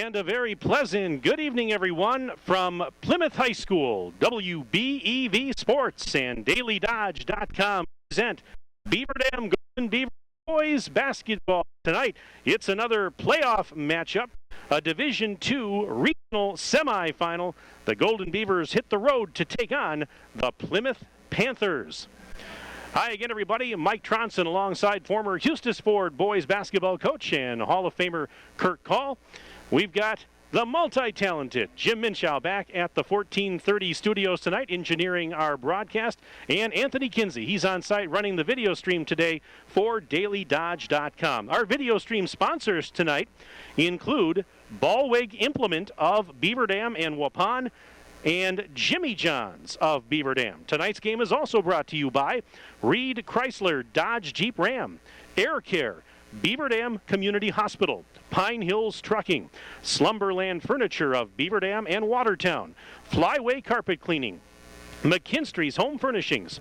And a very pleasant good evening, everyone, from Plymouth High School. WBEV Sports and DailyDodge.com present Beaver Dam Beavers boys basketball. Tonight, it's another playoff matchup, a Division II Regional Semifinal. The Golden Beavers hit the road to take on the Plymouth Panthers. Hi again, everybody. Mike Tronson alongside former Eustis Ford boys basketball coach and Hall of Famer Kurt Call. We've got the multi-talented Jim Minshew back at the 1430 studios tonight, engineering our broadcast, and Anthony Kinsey. He's on site running the video stream today for DailyDodge.com. Our video stream sponsors tonight include Ballweg Implement of Beaver Dam and Waupun, and Jimmy John's of Beaver Dam. Tonight's game is also brought to you by Reed Chrysler Dodge Jeep Ram, Air Care, Beaver Dam Community Hospital, Pine Hills Trucking, Slumberland Furniture of Beaver Dam and Watertown, Flyway Carpet Cleaning, McKinstry's Home Furnishings,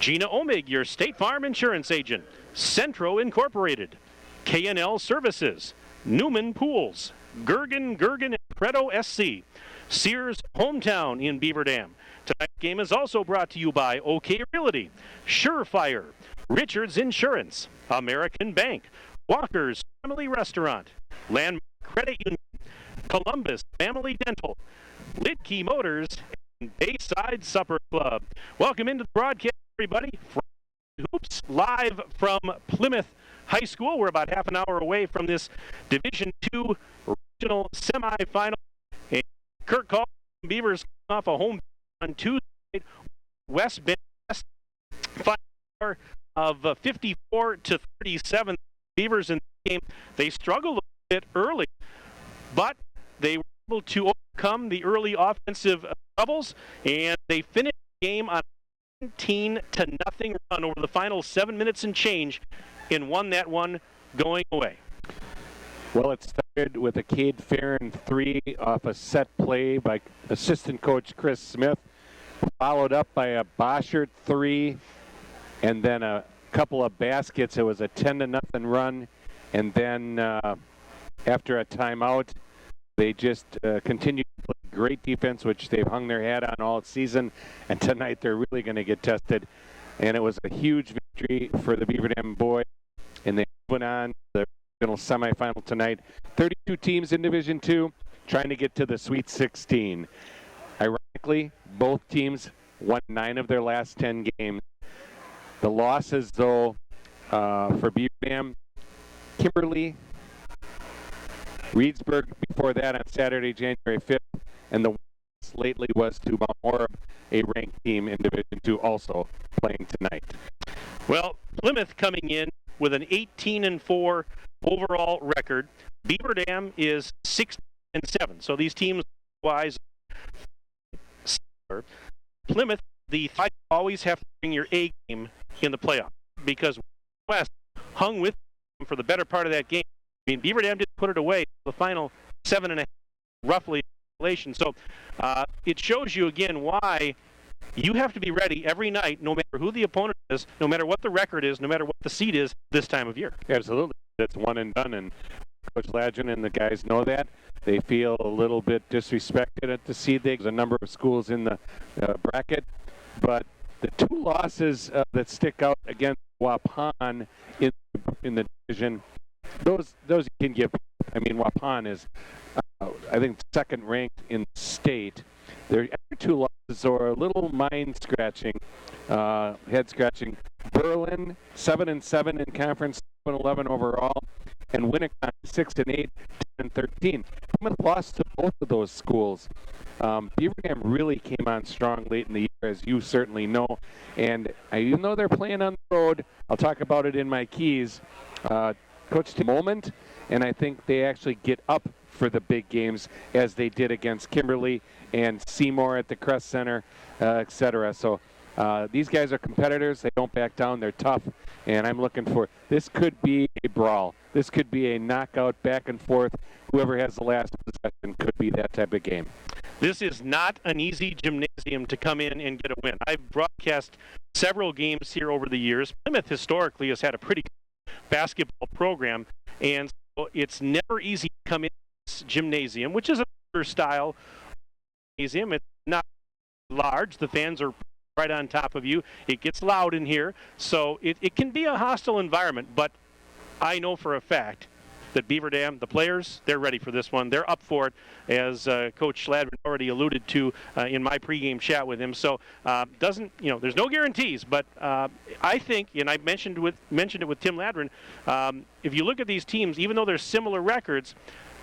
Gina Omig, your State Farm Insurance Agent, Centro Incorporated, K&L Services, Newman Pools, Gergen and Predo SC, Sears Hometown in Beaver Dam. Tonight's game is also brought to you by OK Realty, Surefire, Richards Insurance, American Bank, Walker's Family Restaurant, Landmark Credit Union, Columbus Family Dental, Lidkey Motors, and Bayside Supper Club. Welcome into the broadcast, everybody. Hoops live from Plymouth High School. We're about half an hour away from this Division II Regional Semifinal. And Kurt Call, Beavers off a home on Tuesday, West Bend, final of 54 to 37. Beavers in the game, they struggled a bit early, but they were able to overcome the early offensive troubles, and they finished the game on a 17-0 run over the final 7 minutes and change, and won that one going away. Well, it started with a Cade Farron 3 off a set play by assistant coach Chris Smith, followed up by a Boschert 3, and then a couple of baskets. It was a 10-0 run, and then after a timeout, they just continued to play great defense, which they've hung their hat on all season, and tonight they're really going to get tested. And it was a huge victory for the Beaver Dam boys, and they went on the Regional Semifinal tonight. 32 teams in Division II trying to get to the Sweet 16. Ironically, both teams won 9 of their last 10 games. The losses, though, for Beaver Dam, Kimberly, Reedsburg before that on Saturday, January 5th, and the loss lately was to Mount Horeb, a ranked team in Division II, also playing tonight. Well, Plymouth coming in with an 18-4 overall record. Beaver Dam is 6-7, so these teams wise similar. Plymouth, the fight always have to bring your A game in the playoff, because West hung with them for the better part of that game. I mean, Beaver Dam didn't put it away the final 7.5 roughly. So it shows you again why you have to be ready every night, no matter who the opponent is, no matter what the record is, no matter what the seed is this time of year. Absolutely. It's one and done, and Coach Ladgen and the guys know that. They feel a little bit disrespected at the seed. There's a number of schools in the bracket, but the 2 losses that stick out against Waupun in the division, those you can give. I mean, Waupun is, I think, second ranked in the state. Their other 2 losses are a little mind-scratching, head-scratching. Berlin, 7-7 in conference, 7-11 overall, and Winnicott, 6-8, 10-13. Plymouth lost to both of those schools. Beaver Dam really came on strong late in the year, as you certainly know. And even though they're playing on the road, I'll talk about it in my keys. Coach to moment, and I think they actually get up for the big games as they did against Kimberly and Seymour at the Crest Center, etc. So these guys are competitors. They don't back down. They're tough, and I'm looking for this could be a brawl. This could be a knockout back and forth. Whoever has the last possession could be that type of game. This is not an easy gymnasium to come in and get a win. I've broadcast several games here over the years. Plymouth historically has had a pretty basketball program, and so it's never easy to come in Gymnasium, which is a style gymnasium. It's not large. The fans are right on top of you. It gets loud in here, so it can be a hostile environment, but I know for a fact that Beaver Dam, the players, they're ready for this one. They're up for it, as Coach Schladman already alluded to in my pregame chat with him. So there's no guarantees, but I think, and I mentioned it with Tim Ladron, if you look at these teams, even though they're similar records,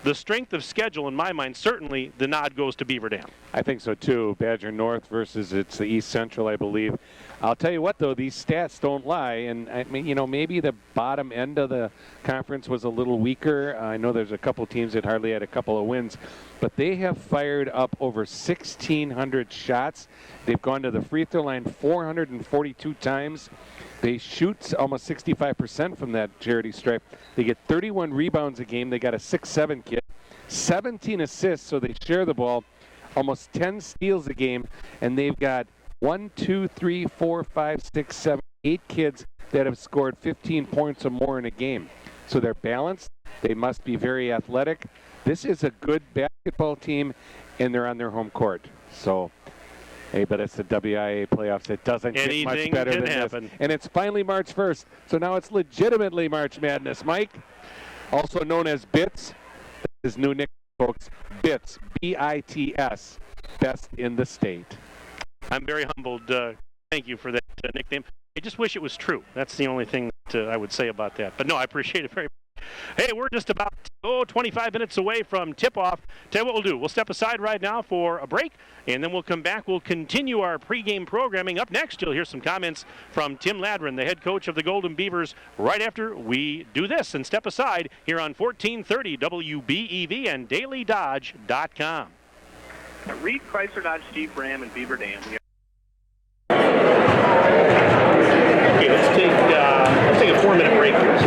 the strength of schedule, in my mind, certainly the nod goes to Beaver Dam. I think so too. Badger North versus it's the East Central, I believe. I'll tell you what, though, these stats don't lie. And I mean, maybe the bottom end of the conference was a little weaker. I know there's a couple teams that hardly had a couple of wins, but they have fired up over 1,600 shots. They've gone to the free throw line 442 times. They shoot almost 65% from that charity stripe. They get 31 rebounds a game. They got a 6'7" kid, 17 assists, so they share the ball, almost 10 steals a game, and they've got 8 kids that have scored 15 points or more in a game. So they're balanced. They must be very athletic. This is a good basketball team, and they're on their home court. So, hey, but it's the WIA playoffs. It doesn't get much better than this. And it's finally March 1st, so now it's legitimately March Madness. Mike, also known as BITS, his new nickname, folks, BITS, B-I-T-S, best in the state. I'm very humbled. Thank you for that nickname. I just wish it was true. That's the only thing that I would say about that. But no, I appreciate it very much. Hey, we're just about 25 minutes away from tip-off. Tell you what we'll do. We'll step aside right now for a break, and then we'll come back. We'll continue our pregame programming. Up next, you'll hear some comments from Tim Ladron, the head coach of the Golden Beavers, right after we do this and step aside here on 1430 WBEV and DailyDodge.com. Reed Chrysler Dodge Jeep Ram and Beaver Dam. Okay, let's take a 4-minute break here.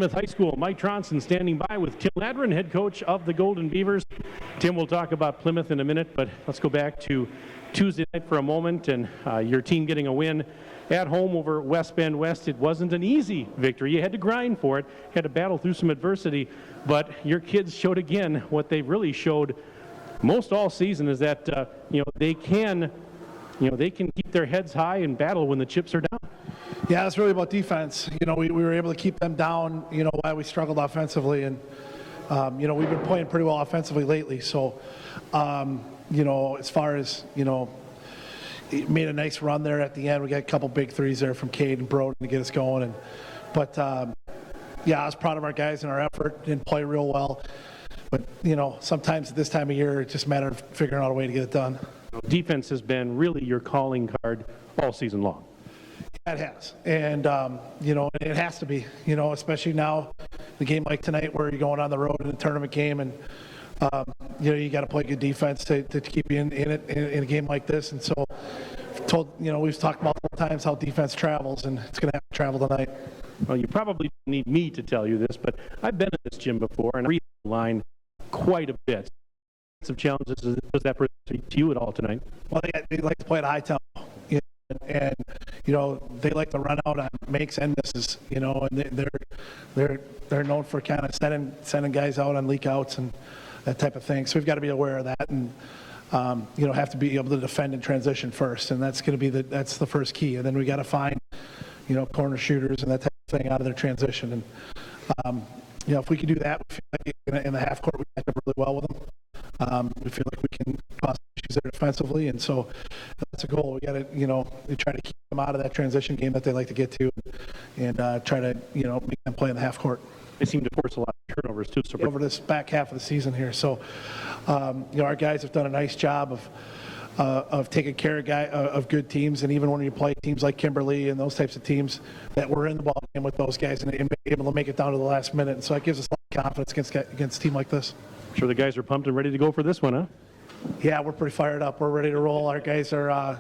Plymouth High School. Mike Tronson standing by with Tim Ladron, head coach of the Golden Beavers. Tim, we'll talk about Plymouth in a minute, but let's go back to Tuesday night for a moment and your team getting a win at home over West Bend West. It wasn't an easy victory. You had to grind for it, had to battle through some adversity, but your kids showed again what they really showed most all season is that they can keep their heads high and battle when the chips are down. Yeah, it's really about defense. We were able to keep them down, while we struggled offensively. And, we've been playing pretty well offensively lately. So, as far as, made a nice run there at the end. We got a couple big threes there from Cade and Broden to get us going. But I was proud of our guys and our effort. Didn't play real well. But, sometimes at this time of year, it's just a matter of figuring out a way to get it done. Defense has been really your calling card all season long. It has. And, it has to be, especially now, the game like tonight where you're going on the road in a tournament game and, you got to play good defense to keep you in it in a game like this. And so, we've talked multiple times how defense travels, and it's going to have to travel tonight. Well, you probably don't need me to tell you this, but I've been in this gym before, and I read the line quite a bit. Some challenges, does that present to you at all tonight? Well, they like to play at a high tempo, and they like to run out on makes and misses, and they're known for kind of sending guys out on leak outs and that type of thing. So we've got to be aware of that, and have to be able to defend in transition first, and that's going to be that's the first key. And then we got to find corner shooters and that type of thing out of their transition. And if we can do that, we feel like in the half court we match up really well with them. We feel like we can cause issues there defensively, and so that's a goal. We got to try to keep them out of that transition game that they like to get to, and try to make them play in the half court. They seem to force a lot of turnovers too. So over this back half of the season here, so our guys have done a nice job of taking care of good teams, and even when you play teams like Kimberly and those types of teams, that we're in the ball game with those guys and able to make it down to the last minute. And so it gives us a lot of confidence against a team like this. I'm sure the guys are pumped and ready to go for this one, huh? Yeah, we're pretty fired up. We're ready to roll. Our guys are,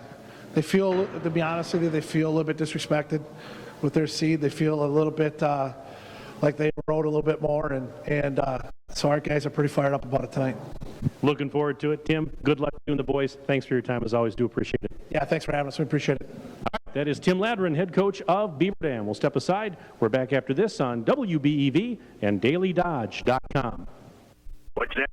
they feel, to be honest with you, they feel a little bit disrespected with their seed. They feel a little bit like they rode a little bit more, and so our guys are pretty fired up about it tonight. Looking forward to it. Tim, good luck to you and the boys. Thanks for your time, as always. Do appreciate it. Yeah, thanks for having us. We appreciate it. That is Tim Ladron, head coach of Beaver Dam. We'll step aside. We're back after this on WBEV and DailyDodge.com. What's that?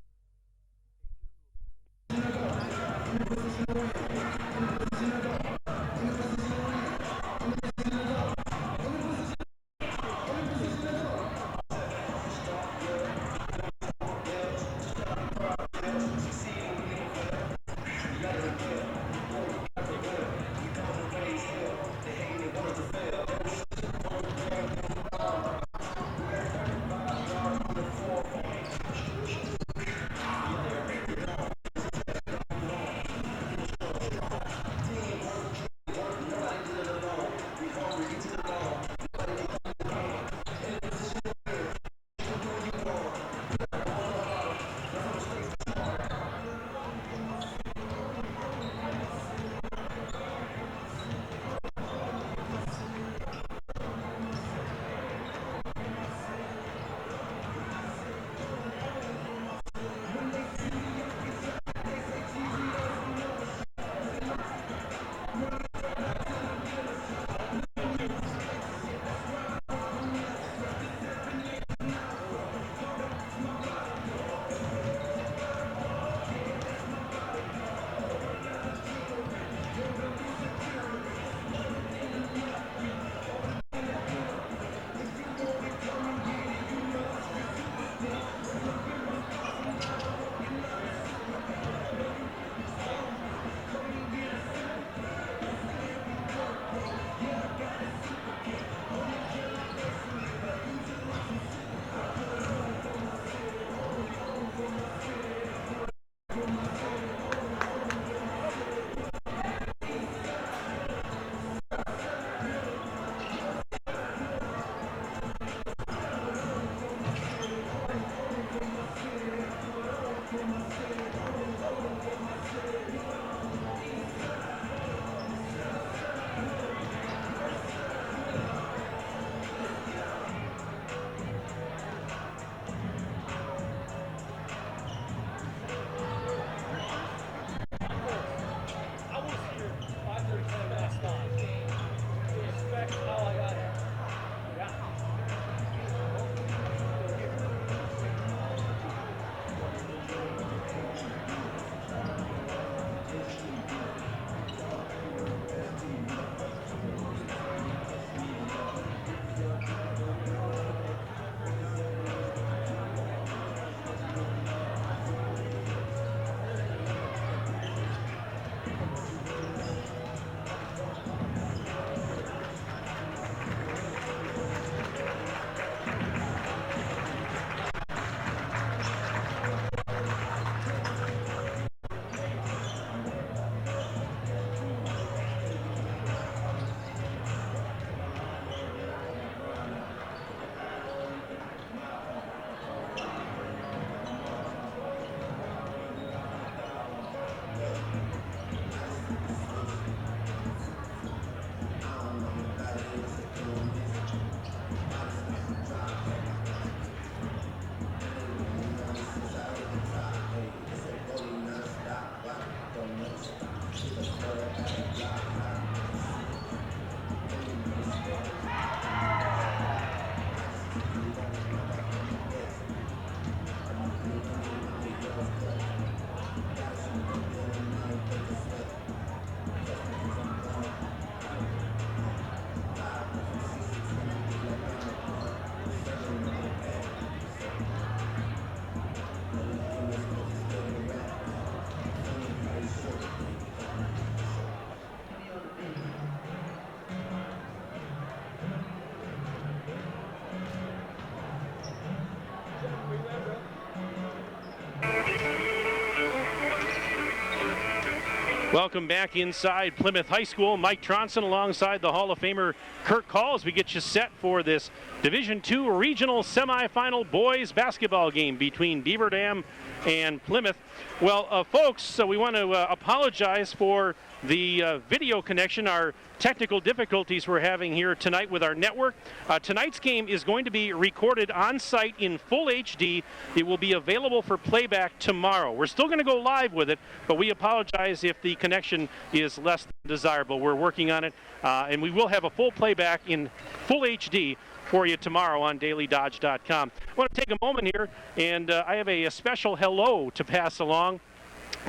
Welcome back inside Plymouth High School. Mike Tronson alongside the Hall of Famer Kirk Call as we get you set for this Division II Regional Semifinal boys basketball game between Beaver Dam and Plymouth. Well, folks, we want to apologize for the video connection, our technical difficulties we're having here tonight with our network. Tonight's game is going to be recorded on site in full HD. It will be available for playback tomorrow. We're still going to go live with it, but we apologize if the connection is less than desirable. We're working on it, and we will have a full playback in full HD for you tomorrow on dailydodge.com. I want to take a moment here, and I have a special hello to pass along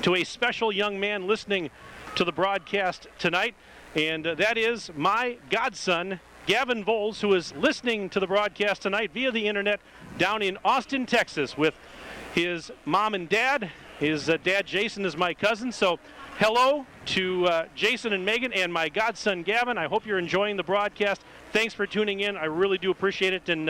to a special young man listening to the broadcast tonight, and that is my godson, Gavin Voles, who is listening to the broadcast tonight via the internet down in Austin, Texas, with his mom and dad. His dad, Jason, is my cousin, so hello to Jason and Megan and my godson, Gavin. I hope you're enjoying the broadcast. Thanks for tuning in. I really do appreciate it, and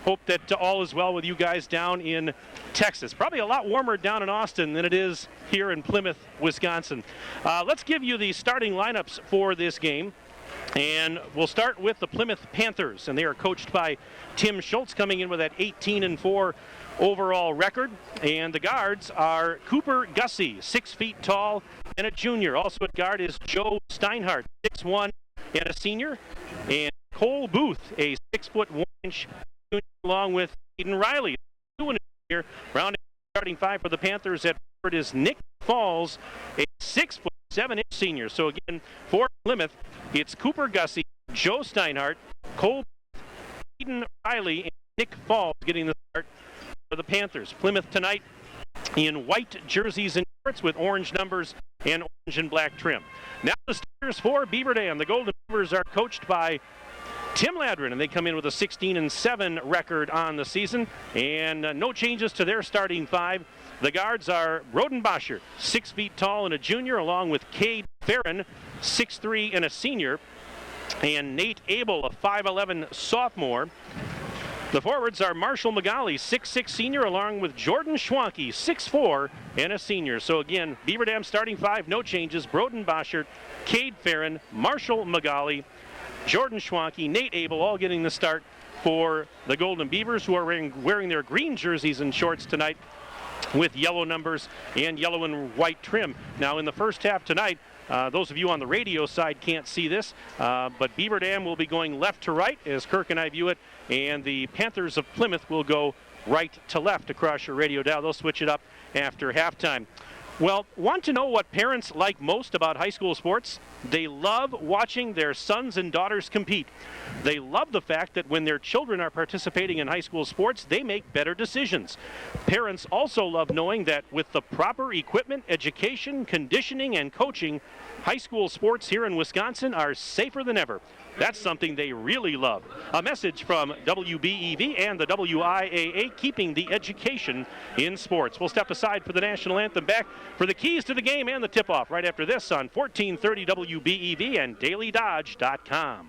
hope that all is well with you guys down in Texas. Probably a lot warmer down in Austin than it is here in Plymouth, Wisconsin. Let's give you the starting lineups for this game. And we'll start with the Plymouth Panthers, and they are coached by Tim Schultz, coming in with that 18-4 overall record. And the guards are Cooper Gussie, 6 feet tall and a junior. Also at guard is Joe Steinhardt, 6'1" and a senior. And Cole Booth, a 6'1" junior, along with Aiden Riley, 2 and a junior. Rounding starting five for the Panthers at forward is Nick Falls, a 6'7" senior. So again, for Plymouth, it's Cooper Gussie, Joe Steinhardt, Cole Booth, Aiden Riley, and Nick Falls getting the start for the Panthers. Plymouth tonight in white jerseys and shorts with orange numbers and orange and black trim. Now the starters for Beaver Dam. The Golden Beavers are coached by Tim Ladrin, and they come in with a 16-7 record on the season, and no changes to their starting five. The guards are Broden Boschert, 6 feet tall and a junior, along with Cade Farron, 6'3" and a senior, and Nate Abel, a 5'11" sophomore. The forwards are Marshall Magali, 6'6" senior, along with Jordan Schwanke, 6'4" and a senior. So again, Beaver Dam starting five, no changes. Broden Boschert, Cade Farron, Marshall Magali, Jordan Schwanke, Nate Abel, all getting the start for the Golden Beavers, who are wearing their green jerseys and shorts tonight with yellow numbers and yellow and white trim. Now in the first half tonight, those of you on the radio side can't see this, but Beaver Dam will be going left to right as Kirk and I view it, and the Panthers of Plymouth will go right to left across your radio dial. They'll switch it up after halftime. Well, want to know what parents like most about high school sports? They love watching their sons and daughters compete. They love the fact that when their children are participating in high school sports, they make better decisions. Parents also love knowing that with the proper equipment, education, conditioning, and coaching, high school sports here in Wisconsin are safer than ever. That's something they really love. A message from WBEV and the WIAA, keeping the education in sports. We'll step aside for the national anthem, back for the keys to the game and the tip-off right after this on 1430 WBEV and dailydodge.com.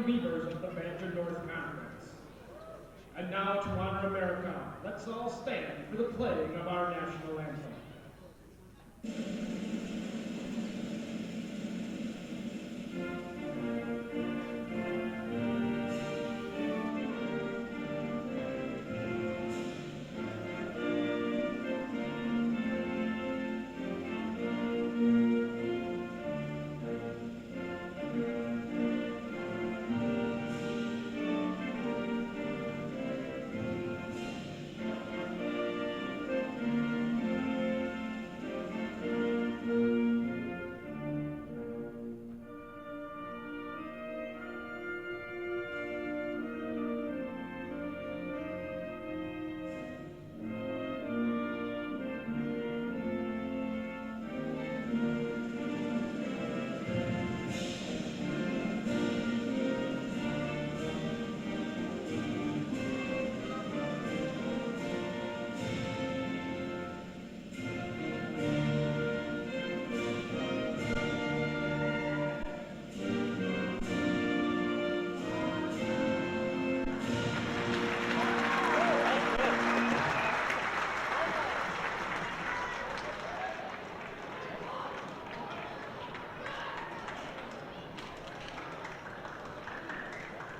Beavers of the Banjo North Conference. And now to honor America, let's all stand for the playing of our national anthem.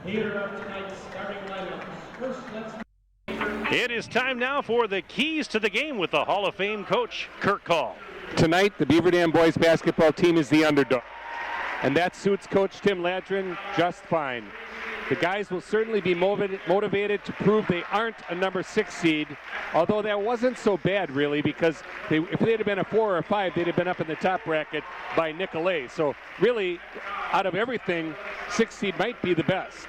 Here are tonight's starting lineups. First, let's It is time now for the keys to the game with the Hall of Fame coach, Kirk Call. Tonight, the Beaver Dam boys basketball team is the underdog, and that suits Coach Tim Ladrin just fine. The guys will certainly be motivated to prove they aren't a number 6 seed, although that wasn't so bad really, because if they'd have been a 4 or a 5, they'd have been up in the top bracket by Nicolay. So really, out of everything, 6 seed might be the best.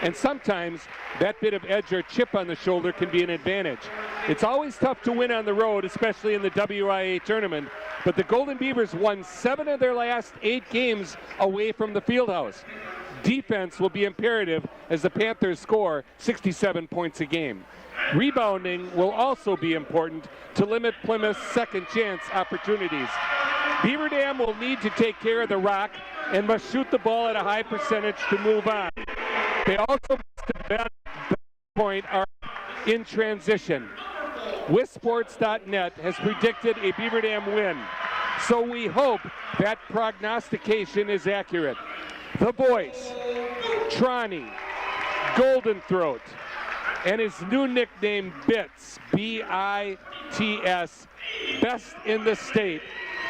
And sometimes that bit of edge or chip on the shoulder can be an advantage. It's always tough to win on the road, especially in the WIA tournament, but the Golden Beavers won 7 of their last 8 games away from the Fieldhouse. Defense will be imperative as the Panthers score 67 points a game. Rebounding will also be important to limit Plymouth's second chance opportunities. Beaver Dam will need to take care of the rock and must shoot the ball at a high percentage to move on. They also must defend the point are in transition. WisSports.net has predicted a Beaver Dam win, so we hope that prognostication is accurate. The voice, Tronny, Golden Throat, and his new nickname, Bits, B-I-T-S, best in the state,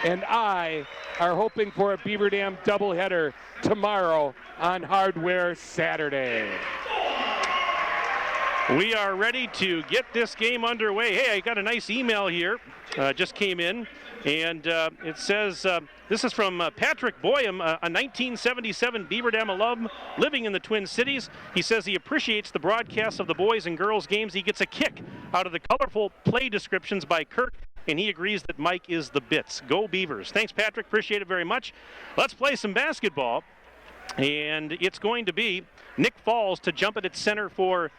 and I are hoping for a Beaver Dam doubleheader tomorrow on Hardware Saturday. We are ready to get this game underway. Hey, I got a nice email here, just came in, and it says, this is from Patrick Boyum, a 1977 Beaver Dam alum living in the Twin Cities. He says he appreciates the broadcasts of the boys and girls games. He gets a kick out of the colorful play descriptions by Kirk, and he agrees that Mike is the bits. Go Beavers. Thanks, Patrick. Appreciate it very much. Let's play some basketball, and it's going to be Nick Falls to jump it at center for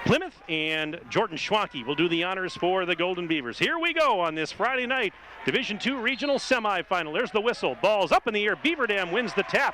Plymouth, and Jordan Schwanke will do the honors for the Golden Beavers. Here we go on this Friday night Division II Regional Semifinal. There's the whistle. Ball's up in the air. Beaver Dam wins the tap.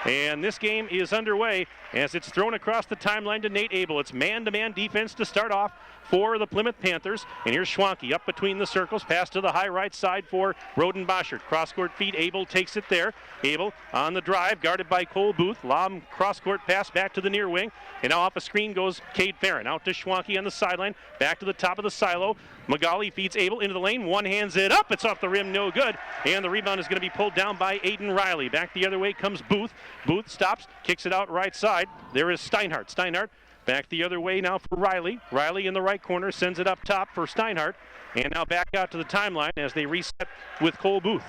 And this game is underway as it's thrown across the timeline to Nate Abel. It's man-to-man defense to start off for the Plymouth Panthers. And here's Schwanke up between the circles. Pass to the high right side for Roden Boschert. Cross-court feed. Abel takes it there. Abel on the drive, guarded by Cole Booth. Lob cross-court pass back to the near wing. And now off a screen goes Cade Farron. Out to Schwanke on the sideline. Back to the top of the silo. Magali feeds Abel into the lane. One hands it up. It's off the rim. No good. And the rebound is going to be pulled down by Aiden Riley. Back the other way comes Booth. Booth stops. Kicks it out right side. There is Steinhardt. Steinhardt back the other way now for Riley. Riley in the right corner sends it up top for Steinhardt. And now back out to the timeline as they reset with Cole Booth.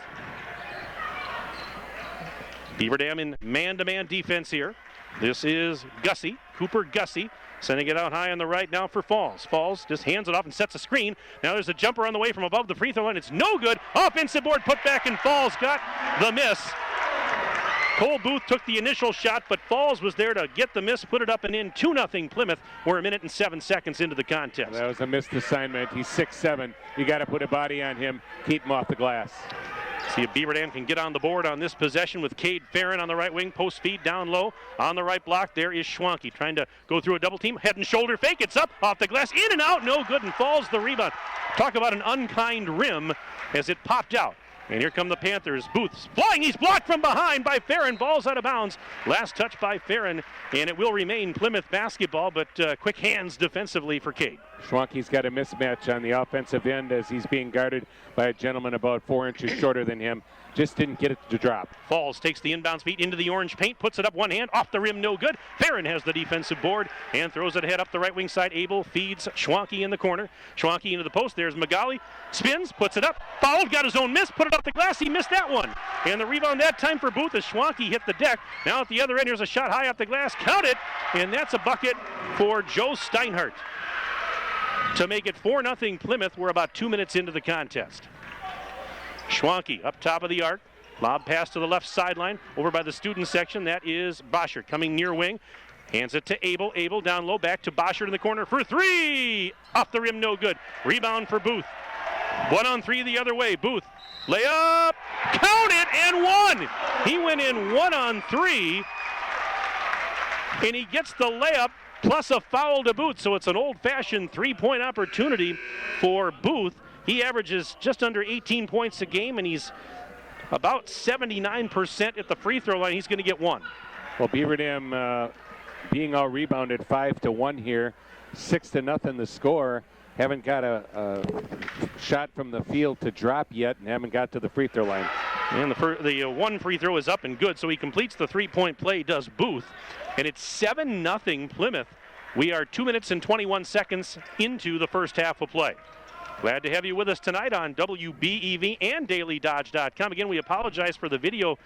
Beaver Dam in man-to-man defense here. This is Gussie, Cooper Gussie, sending it out high on the right now for Falls. Falls just hands it off and sets a screen. Now there's a jumper on the way from above the free throw line. It's no good. Offensive board put back, and Falls got the miss. Cole Booth took the initial shot, but Falls was there to get the miss, put it up and in. 2-0 Plymouth. We're 1 minute and 7 seconds into the contest. That was a missed assignment. He's 6'7". You got to put a body on him, keep him off the glass. See if Beaver Dam can get on the board on this possession with Cade Farron on the right wing. Post feed down low on the right block. There is Schwanke trying to go through a double team. Head and shoulder fake. It's up off the glass. In and out. No good. And Falls the rebound. Talk about an unkind rim as it popped out. And here come the Panthers. Booth's flying. He's blocked from behind by Farron. Ball's out of bounds. Last touch by Farron. And it will remain Plymouth basketball, but quick hands defensively for Cade. Schwanke's got a mismatch on the offensive end as he's being guarded by a gentleman about 4 inches shorter than him. Just didn't get it to drop. Falls takes the inbounds feet into the orange paint, puts it up one hand, off the rim, no good. Farron has the defensive board and throws it ahead up the right wing side. Abel feeds Schwanke in the corner. Schwanke into the post. There's Magali. Spins, puts it up, fouled, got his own miss, put it off the glass. He missed that one. And the rebound that time for Booth as Schwanke hit the deck. Now at the other end, here's a shot high off the glass. Count it, and that's a bucket for Joe Steinhardt to make it 4-0 Plymouth. We're about 2 minutes into the contest. Schwanke up top of the arc. Lob pass to the left sideline over by the student section. That is Boschert coming near wing. Hands it to Abel. Abel down low, back to Boschert in the corner for three. Off the rim, no good. Rebound for Booth. 1-on-3 the other way. Booth, layup, count it, and one. He went in 1-on-3, and he gets the layup plus a foul to boot. So it's an old-fashioned three-point opportunity for Booth. He averages just under 18 points a game, and he's about 79% at the free throw line. He's going to get one. Well, Beaver Dam being all rebounded 5-1 here, 6-0 the score. Haven't got a shot from the field to drop yet and haven't got to the free throw line. And the one free throw is up and good, so he completes the three-point play, does Booth. And it's 7-0 Plymouth. We are 2 minutes and 21 seconds into the first half of play. Glad to have you with us tonight on WBEV and DailyDodge.com. Again, we apologize for the video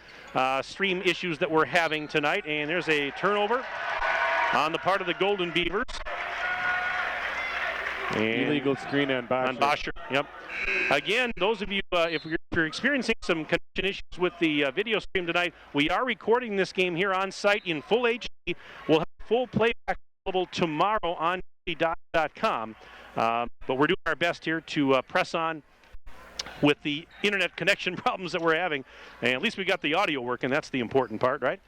stream issues that we're having tonight. And there's a turnover on the part of the Golden Beavers. And illegal screen on Bosher. On Bosher, yep. Again, those of you, if you're experiencing some connection issues with the video stream tonight, we are recording this game here on site in full HD. We'll have full playback available tomorrow on DailyDodge.com. But we're doing our best here to press on with the internet connection problems that we're having. And at least we got the audio working. That's the important part, right?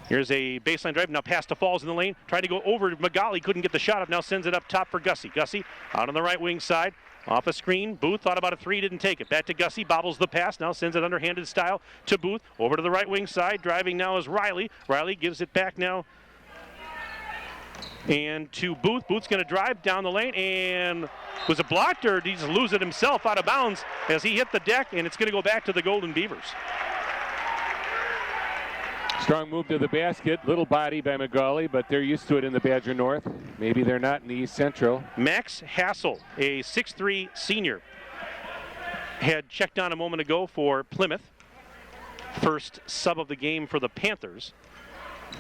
Here's a baseline drive. Now pass to Falls in the lane. Tried to go over to Magali. Couldn't get the shot up. Now sends it up top for Gussie. Gussie out on the right wing side. Off a screen. Booth thought about a three. Didn't take it. Back to Gussie. Bobbles the pass. Now sends it underhanded style to Booth. Over to the right wing side. Driving now is Riley. Riley gives it back now. And to Booth. Booth's going to drive down the lane. And was it blocked or did he just lose it himself out of bounds as he hit the deck? And it's going to go back to the Golden Beavers. Strong move to the basket. Little body by Magali, but they're used to it in the Badger North. Maybe they're not in the East Central. Max Hassel, a 6'3 senior, had checked on a moment ago for Plymouth. First sub of the game for the Panthers.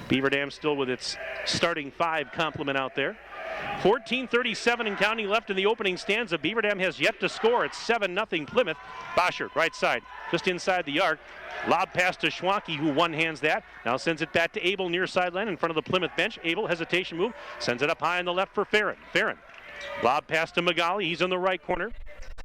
Beaver Dam still with its starting five complement out there. 14:37 and counting left in the opening stanza. Beaver Dam has yet to score. It's 7-0 Plymouth. Boschert, right side, just inside the arc. Lob pass to Schwanke, who one-hands that. Now sends it back to Abel near sideline in front of the Plymouth bench. Abel, hesitation move, sends it up high on the left for Farron. Farron, lob pass to Magali. He's in the right corner.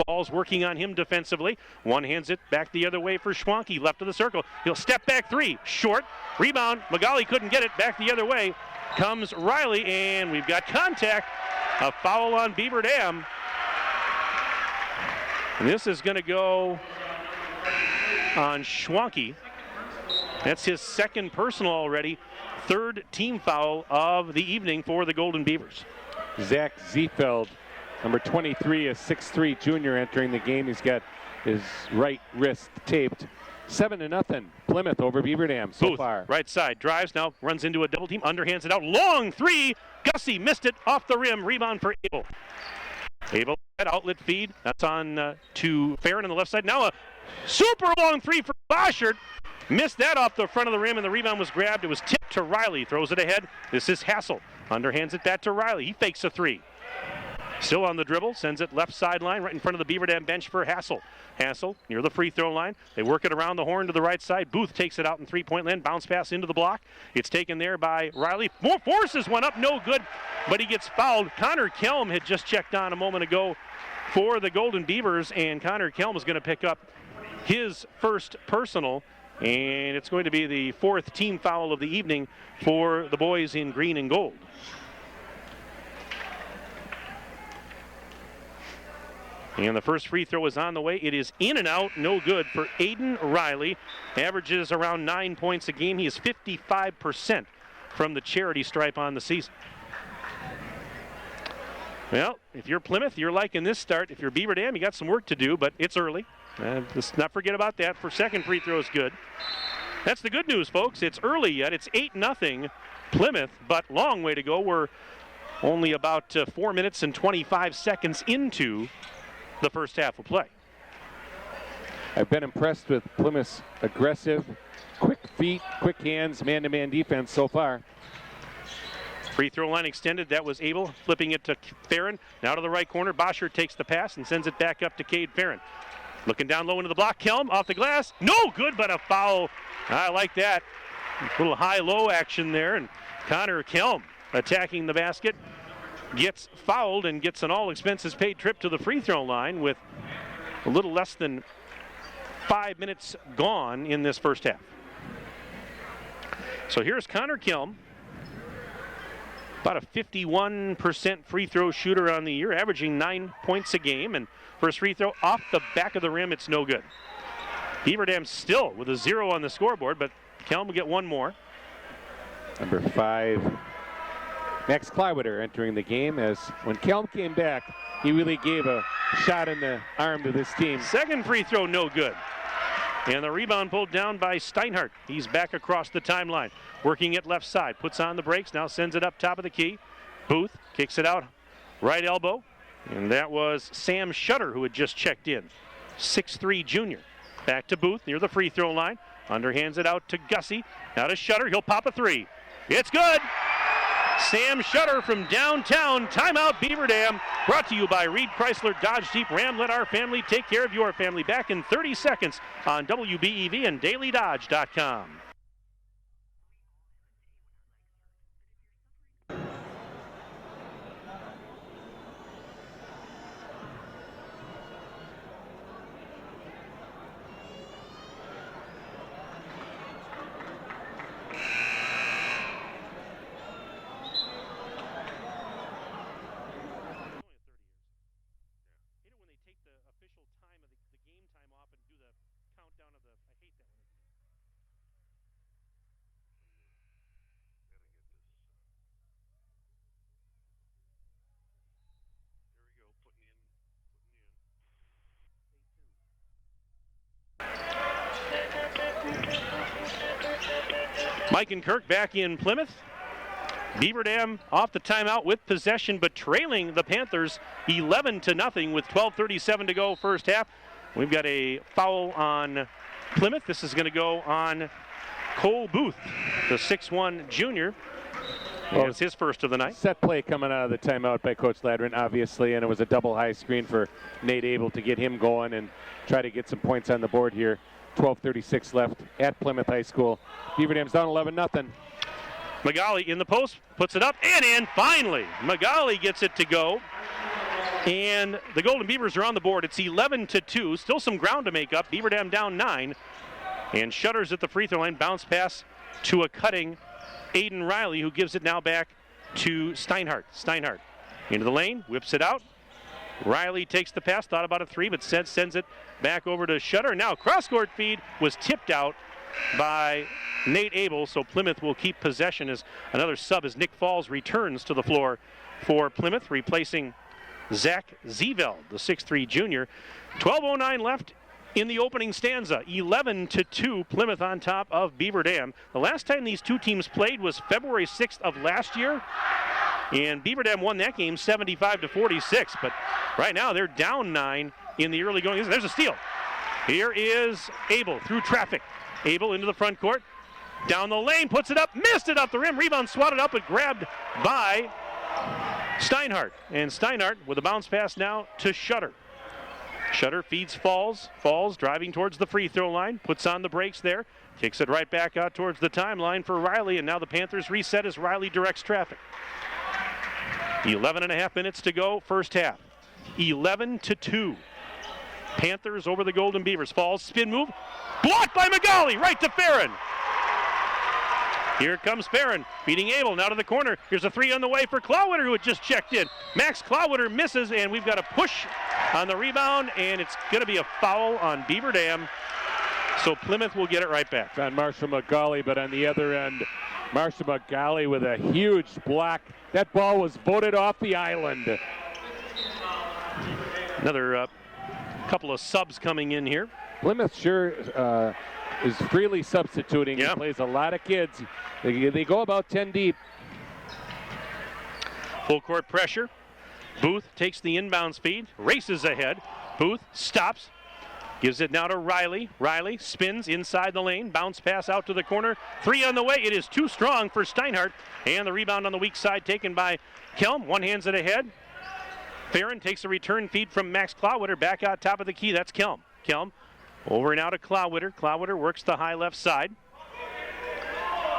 Falls working on him defensively. One-hands it back the other way for Schwanke, left of the circle. He'll step back three, short. Rebound, Magali couldn't get it, back the other way. Comes Riley, and we've got contact. A foul on Beaver Dam. And this is going to go on Schwanke. That's his second personal already. Third team foul of the evening for the Golden Beavers. Zach Ziefeld, number 23, a 6'3 junior entering the game. He's got his right wrist taped. 7-0 Plymouth over Beaver Dam so Booth, far. right side, drives now, runs into a double team, underhands it out. Long three. Gussie missed it off the rim. Rebound for Abel. Abel, outlet feed. That's on to Farron on the left side. Now a super long three for Boschert. Missed that off the front of the rim, and the rebound was grabbed. It was tipped to Riley. Throws it ahead. This is Hassel. Underhands it back to Riley. He fakes a three. Still on the dribble, sends it left sideline, right in front of the Beaver Dam bench for Hassel. Hassel near the free throw line. They work it around the horn to the right side. Booth takes it out in three-point land. Bounce pass into the block. It's taken there by Riley. More forces one up, no good, but he gets fouled. Connor Kelm had just checked on a moment ago for the Golden Beavers, and Connor Kelm is going to pick up his first personal, and it's going to be the fourth team foul of the evening for the boys in green and gold. And the first free throw is on the way. It is in and out, no good for Aiden Riley. Averages around 9 points a game. He is 55% from the charity stripe on the season. Well, if you're Plymouth, you're liking this start. If you're Beaver Dam, you got some work to do, but it's early. Let's not forget about that. For second free throw is good. That's the good news, folks. It's early yet. It's 8-0 Plymouth, but long way to go. We're only about 4 minutes and 25 seconds into the first half of play. I've been impressed with Plymouth's aggressive, quick feet, quick hands, man-to-man defense so far. Free throw line extended. That was Abel, flipping it to Farron. Now to the right corner. Boschert takes the pass and sends it back up to Cade Farron. Looking down low into the block. Kelm off the glass. No good, but a foul. I like that. A little high-low action there. And Connor Kelm attacking the basket. Gets fouled and gets an all-expenses-paid trip to the free throw line with a little less than 5 minutes gone in this first half. So here's Connor Kelm, about a 51% free throw shooter on the year, averaging 9 points a game, and first free throw off the back of the rim, it's no good. Beaver Dam still with a 0 on the scoreboard, but Kelm will get one more. Number 5, Max Clywater entering the game, as when Kelm came back, he really gave a shot in the arm to this team. Second free throw, no good. And the rebound pulled down by Steinhardt. He's back across the timeline, working it left side, puts on the brakes, now sends it up top of the key. Booth kicks it out, right elbow, and that was Sam Shutter who had just checked in. 6'3" junior. Back to Booth near the free throw line. Underhands it out to Gussie. Now to Shutter. He'll pop a three. It's good. Sam Shutter from downtown. Timeout Beaver Dam. Brought to you by Reed Chrysler Dodge Jeep Ram. Let our family take care of your family. Back in 30 seconds on WBEV and DailyDodge.com. Mike and Kirk back in Plymouth. Beaver Dam off the timeout with possession, but trailing the Panthers 11-0 with 12:37 to go first half. We've got a foul on Plymouth. This is going to go on Cole Booth, the 6'1" junior. It was his first of the night. Set play coming out of the timeout by Coach Ladrin, obviously, and it was a double high screen for Nate Abel to get him going and try to get some points on the board here. 12:36 left at Plymouth High School. Beaver Dam's down 11-0. Magali in the post, puts it up and in finally. Magali gets it to go. And the Golden Beavers are on the board. It's 11-2. Still some ground to make up. Beaver Dam down 9. And Shutters at the free throw line. Bounce pass to a cutting Aiden Riley, who gives it now back to Steinhardt. Steinhardt into the lane, whips it out. Riley takes the pass, thought about a three, but sends it back over to Shutter. Now cross-court feed was tipped out by Nate Abel, so Plymouth will keep possession as another sub as Nick Falls returns to the floor for Plymouth, replacing Zach Zeveld, the 6'3" junior. 12:09 left in the opening stanza. 11-2, Plymouth on top of Beaver Dam. The last time these two teams played was February 6th of last year, and Beaver Dam won that game 75-46. But right now they're down 9 in the early going. There's a steal. Here is Abel through traffic. Abel into the front court, down the lane, puts it up, missed it up the rim. Rebound swatted up and grabbed by Steinhardt. And Steinhardt with a bounce pass now to Shutter. Shutter feeds Falls. Falls driving towards the free throw line, puts on the brakes there, kicks it right back out towards the timeline for Riley, and now the Panthers reset as Riley directs traffic. 11.5 minutes to go, first half. 11-2. Panthers over the Golden Beavers. Falls, spin move, blocked by Magali, right to Farron. Here comes Farron, beating Abel, now to the corner. Here's a three on the way for Clywater, who had just checked in. Max Clywater misses, and we've got a push on the rebound, and it's going to be a foul on Beaver Dam. So Plymouth will get it right back. On Marshall Magali, but on the other end, Marshall Magali with a huge block. That ball was voted off the island. Another couple of subs coming in here. Plymouth sure is freely substituting. Yeah. He plays a lot of kids. They go about 10 deep. Full court pressure. Booth takes the inbounds feed, races ahead. Booth stops, gives it now to Riley. Riley spins inside the lane, bounce pass out to the corner. Three on the way. It is too strong for Steinhardt. And the rebound on the weak side taken by Kelm. One hands it ahead. Farron takes a return feed from Max Clywater back out top of the key. That's Kelm. Kelm over and out of Clywater. Clywater works the high left side.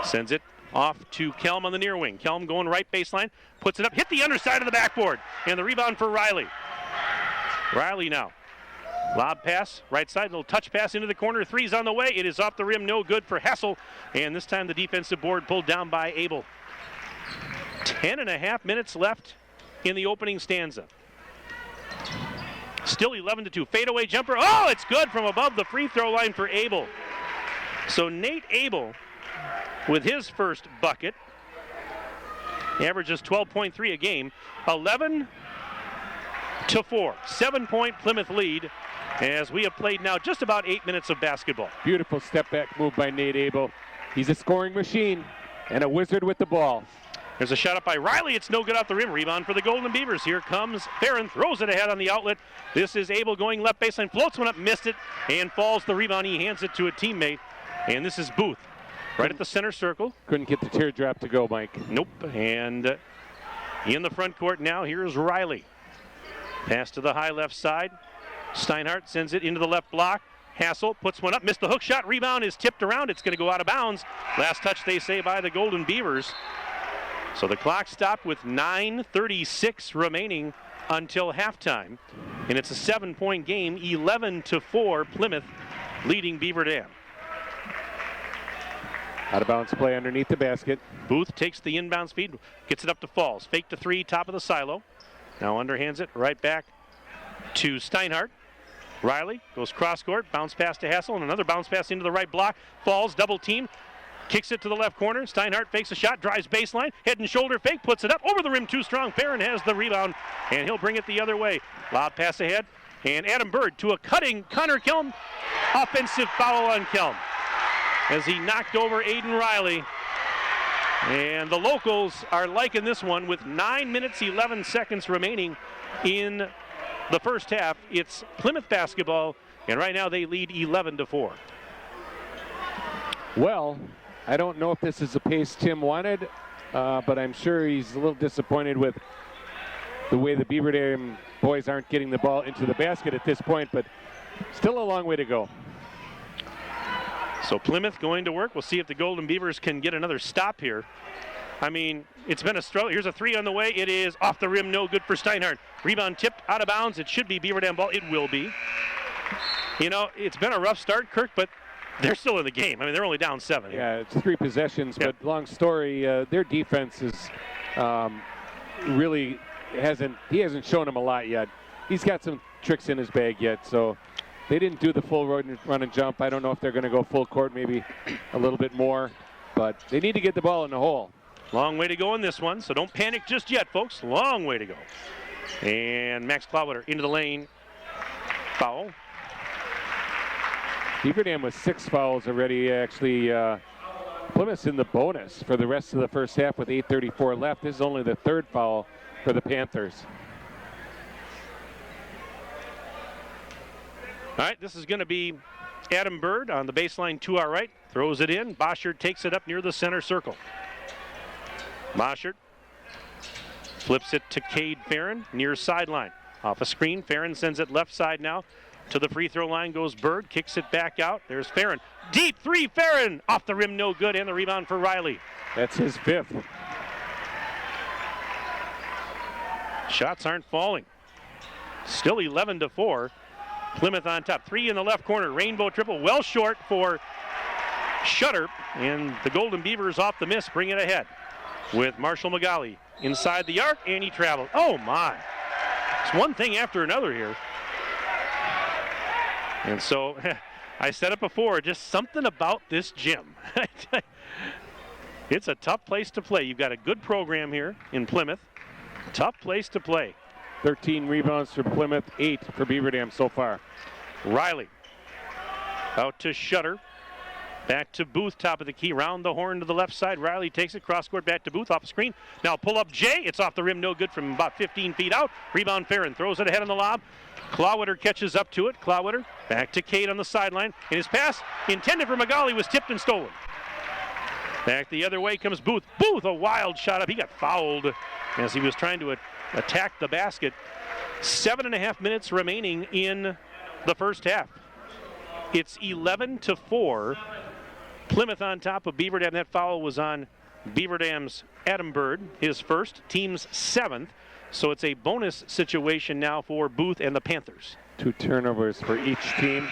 Sends it off to Kelm on the near wing. Kelm going right baseline, puts it up, hit the underside of the backboard, and the rebound for Riley. Riley now. Lob pass, right side, little touch pass into the corner. Three's on the way. It is off the rim, no good for Hessel. And this time the defensive board pulled down by Abel. 10.5 minutes left in the opening stanza. Still 11-2. Fadeaway jumper. Oh, it's good from above the free throw line for Abel. So Nate Abel with his first bucket. averages 12.3 a game. 11-4, 7-point Plymouth lead as we have played now just about 8 minutes of basketball. Beautiful step back move by Nate Abel. He's a scoring machine and a wizard with the ball. There's a shot up by Riley. It's no good off the rim. Rebound for the Golden Beavers. Here comes Farron. Throws it ahead on the outlet. This is Abel going left baseline. Floats one up, missed it, and falls the rebound. He hands it to a teammate. And this is Booth. Right at the center circle. Couldn't get the teardrop to go, Mike. Nope. And in the front court now, here's Riley. Pass to the high left side. Steinhardt sends it into the left block. Hassel puts one up, missed the hook shot. Rebound is tipped around. It's going to go out of bounds. Last touch, they say, by the Golden Beavers. So the clock stopped with 9:36 remaining until halftime. And it's a 7-point game, 11-4, Plymouth leading Beaver Dam. Out of bounds play underneath the basket. Booth takes the inbound speed, gets it up to Falls. Fake to three, top of the silo. Now underhands it right back to Steinhardt. Riley goes cross court, bounce pass to Hassel, and another bounce pass into the right block. Falls, double team, kicks it to the left corner. Steinhardt fakes a shot, drives baseline, head and shoulder fake, puts it up over the rim too strong. Farron has the rebound, and he'll bring it the other way. Lob pass ahead, and Adam Bird to a cutting Connor Kelm. Offensive foul on Kelm as he knocked over Aiden Riley. And the locals are liking this one with 9 minutes, 11 seconds remaining in the first half. It's Plymouth basketball, and right now they lead 11-4. Well, I don't know if this is the pace Tim wanted, but I'm sure he's a little disappointed with the way the Beaver Dam boys aren't getting the ball into the basket at this point, but still a long way to go. So Plymouth going to work. We'll see if the Golden Beavers can get another stop here. I mean, it's been a struggle. Here's a three on the way. It is off the rim, no good for Steinhardt. Rebound tipped out of bounds. It should be Beaver Dam ball. It will be. You know, it's been a rough start, Kirk, but they're still in the game. I mean, they're only down 7. Yeah, it's 3 possessions, but long story, their defense is really he hasn't shown them a lot yet. He's got some tricks in his bag yet, so they didn't do the full run and jump. I don't know if they're going to go full court, maybe a little bit more, but they need to get the ball in the hole. Long way to go in this one, so don't panic just yet, folks. Long way to go. And Max Clawwater into the lane. Foul. Beaver Dam with 6 fouls already, actually. Plymouth's in the bonus for the rest of the first half with 8:34 left. This is only the 3rd foul for the Panthers. All right, this is going to be Adam Bird on the baseline to our right. Throws it in. Boschert takes it up near the center circle. Boschert flips it to Cade Farron near sideline. Off a screen, Farron sends it left side now. To the free throw line goes Bird, kicks it back out. There's Farron. Deep three, Farron! Off the rim, no good, and the rebound for Riley. That's his 5th. Shots aren't falling. Still 11-4. Plymouth on top. 3 in the left corner. Rainbow triple, well short for Shutter. And the Golden Beavers off the miss, bring it ahead with Marshall Magali inside the arc, and he traveled. Oh my. It's one thing after another here. And so, I said it before, just something about this gym. It's a tough place to play. You've got a good program here in Plymouth. Tough place to play. 13 rebounds for Plymouth, 8 for Beaver Dam so far. Riley out to Shutter. Back to Booth, top of the key, round the horn to the left side. Riley takes it, cross court back to Booth, off the screen. Now pull up Jay, it's off the rim, no good from about 15 feet out. Rebound Farron, throws it ahead on the lob. Clawwater catches up to it. Clawwater back to Cade on the sideline. And his pass intended for Magali was tipped and stolen. Back the other way comes Booth. Booth, a wild shot up. He got fouled as he was trying to attack the basket. 7.5 minutes remaining in the first half. It's 11-4. Plymouth on top of Beaver Dam. That foul was on Beaver Dam's Adam Bird, his first, team's 7th. So it's a bonus situation now for Booth and the Panthers. 2 turnovers for each team.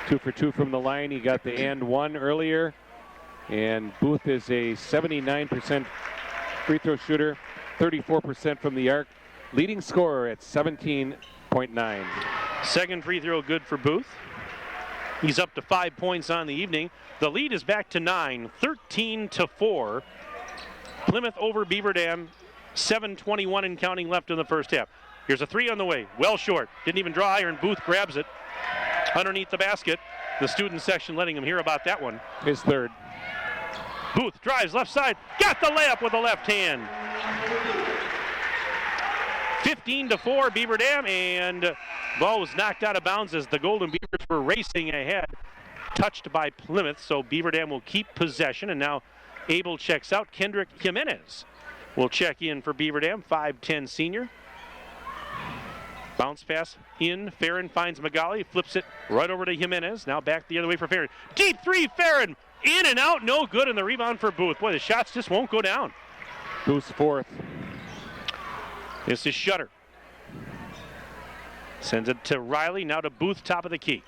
2 for 2 from the line. He got the and 1 earlier. And Booth is a 79% free throw shooter, 34% from the arc. Leading scorer at 17.9. Second free throw good for Booth. He's up to 5 points on the evening. The lead is back to 9, 13-4. Plymouth over Beaver Dam. 7:21 and counting left in the first half. Here's a three on the way. Well short. Didn't even draw iron. Booth grabs it underneath the basket. The student section letting him hear about that one. His third. Booth drives left side. Got the layup with the left hand. 15-4 Beaver Dam, and ball was knocked out of bounds as the Golden Beavers were racing ahead. Touched by Plymouth, so Beaver Dam will keep possession, and now Abel checks out. Kendrick Jimenez will check in for Beaver Dam, 5'10 senior. Bounce pass in. Farron finds Magali, flips it right over to Jimenez. Now back the other way for Farron. Deep three, Farron. In and out, no good, and the rebound for Booth. Boy, the shots just won't go down. Booth's fourth. This is Shutter. Sends it to Riley, now to Booth, top of the key.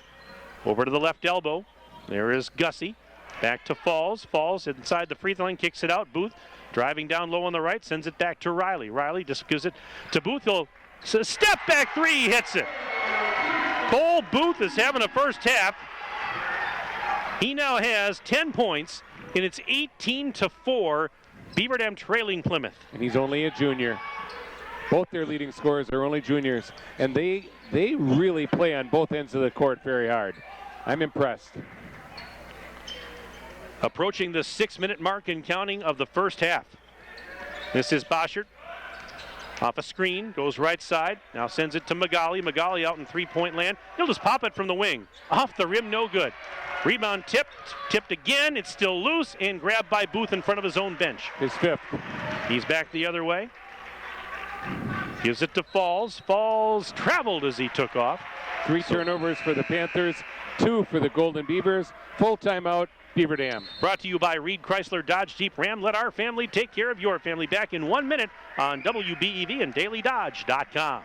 Over to the left elbow. There is Gussie. Back to Falls. Falls inside the free throw line, kicks it out. Booth driving down low on the right, sends it back to Riley. Riley just gives it to Booth. He'll step back three, hits it. Cole Booth is having a first half. He now has 10 points, and it's 18-4. Beaver Dam trailing Plymouth. And he's only a junior. Both their leading scorers are only juniors, and they really play on both ends of the court very hard. I'm impressed. Approaching the 6-minute mark and counting of the first half. This is Boschert. Off a screen, goes right side. Now sends it to Magali. Magali out in three-point land. He'll just pop it from the wing. Off the rim, no good. Rebound tipped again. It's still loose and grabbed by Booth in front of his own bench. His fifth. He's back the other way. Gives it to Falls. Falls traveled as he took off. 3 turnovers for the Panthers, 2 for the Golden Beavers. Full timeout, Beaver Dam. Brought to you by Reed Chrysler Dodge Jeep Ram. Let our family take care of your family. Back in 1 minute on WBEV and DailyDodge.com.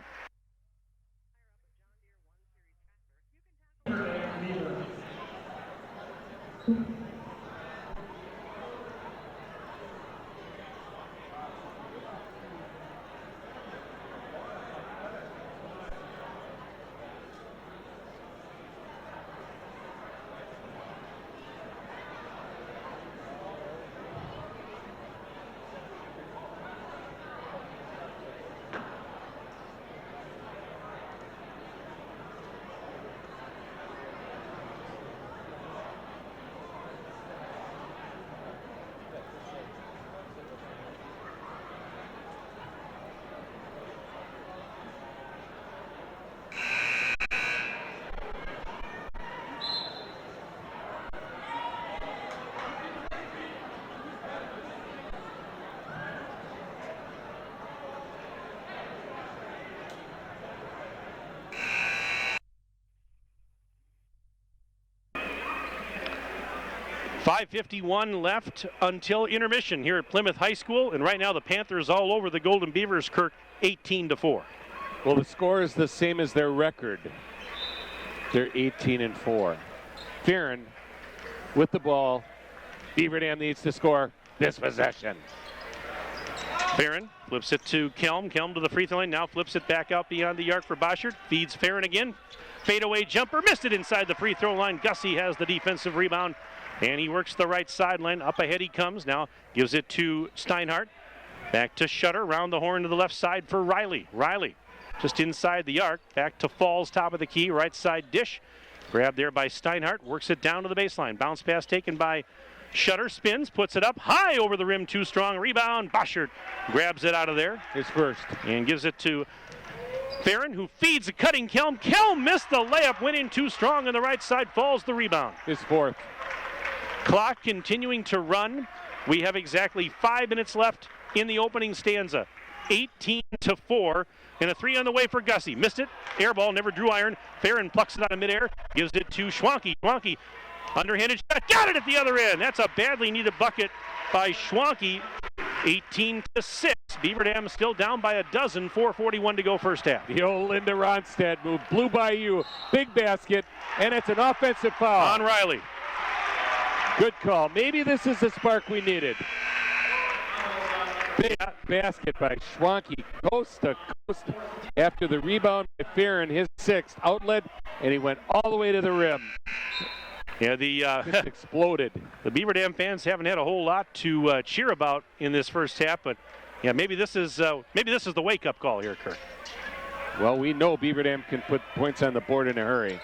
.551 left until intermission here at Plymouth High School, and right now the Panthers all over the Golden Beavers, Kirk, 18-4. Well, the score is the same as their record. They're 18-4. Farron with the ball. Beaver Dam needs to score this possession. Farron flips it to Kelm. Kelm to the free throw line, now flips it back out beyond the arc for Boschert. Feeds Farron again. Fadeaway jumper, missed it inside the free throw line. Gussie has the defensive rebound. And he works the right sideline. Up ahead he comes. Now gives it to Steinhardt. Back to Shutter. Round the horn to the left side for Riley. Riley just inside the arc. Back to Falls, top of the key. Right side dish. Grabbed there by Steinhardt. Works it down to the baseline. Bounce pass taken by Shutter. Spins. Puts it up high over the rim. Too strong. Rebound. Boschert grabs it out of there. His first. And gives it to Farron, who feeds a cutting Kelm. Kelm missed the layup. Went in too strong on the right side. Falls the rebound. His fourth. Clock continuing to run. We have exactly 5 minutes left in the opening stanza. 18-4, and a three on the way for Gussie. Missed it. Air ball, never drew iron. Farron plucks it out of midair. Gives it to Schwanke. Schwanke, underhanded shot. Got it at the other end. That's a badly needed bucket by Schwanke. 18-6. Beaver Dam still down by a dozen. 4:41 to go first half. The old Linda Ronstadt move. Blew by you. Big basket, and it's an offensive foul. On Riley. Good call. Maybe this is the spark we needed. Big basket by Schwanke, coast to coast. After the rebound by Farron, his sixth outlet, and he went all the way to the rim. Yeah, the Just exploded. the Beaver Dam fans haven't had a whole lot to cheer about in this first half, but yeah, maybe this is the wake-up call here, Kirk. Well, we know Beaver Dam can put points on the board in a hurry.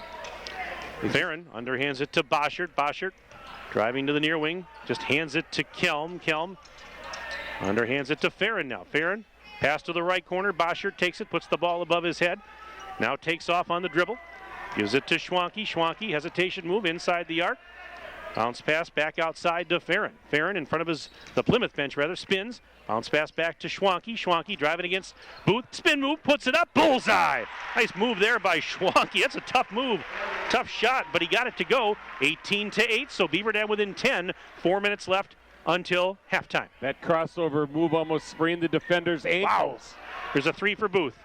Farron underhands it to Boschert. Boschert driving to the near wing, just hands it to Kelm. Kelm underhands it to Farron now. Farron pass to the right corner. Boschert takes it, puts the ball above his head. Now takes off on the dribble. Gives it to Schwanke. Schwanke, hesitation move inside the arc. Bounce pass back outside to Farron. Farron in front of the Plymouth bench rather, spins. Bounce pass back to Schwanke. Schwanke driving against Booth. Spin move, puts it up. Bullseye. Nice move there by Schwanke. That's a tough move. Tough shot, but he got it to go. 18-8, so Beaver Dam within 10. 4 minutes left until halftime. That crossover move almost sprained the defender's ankles. Wow. There's a three for Booth.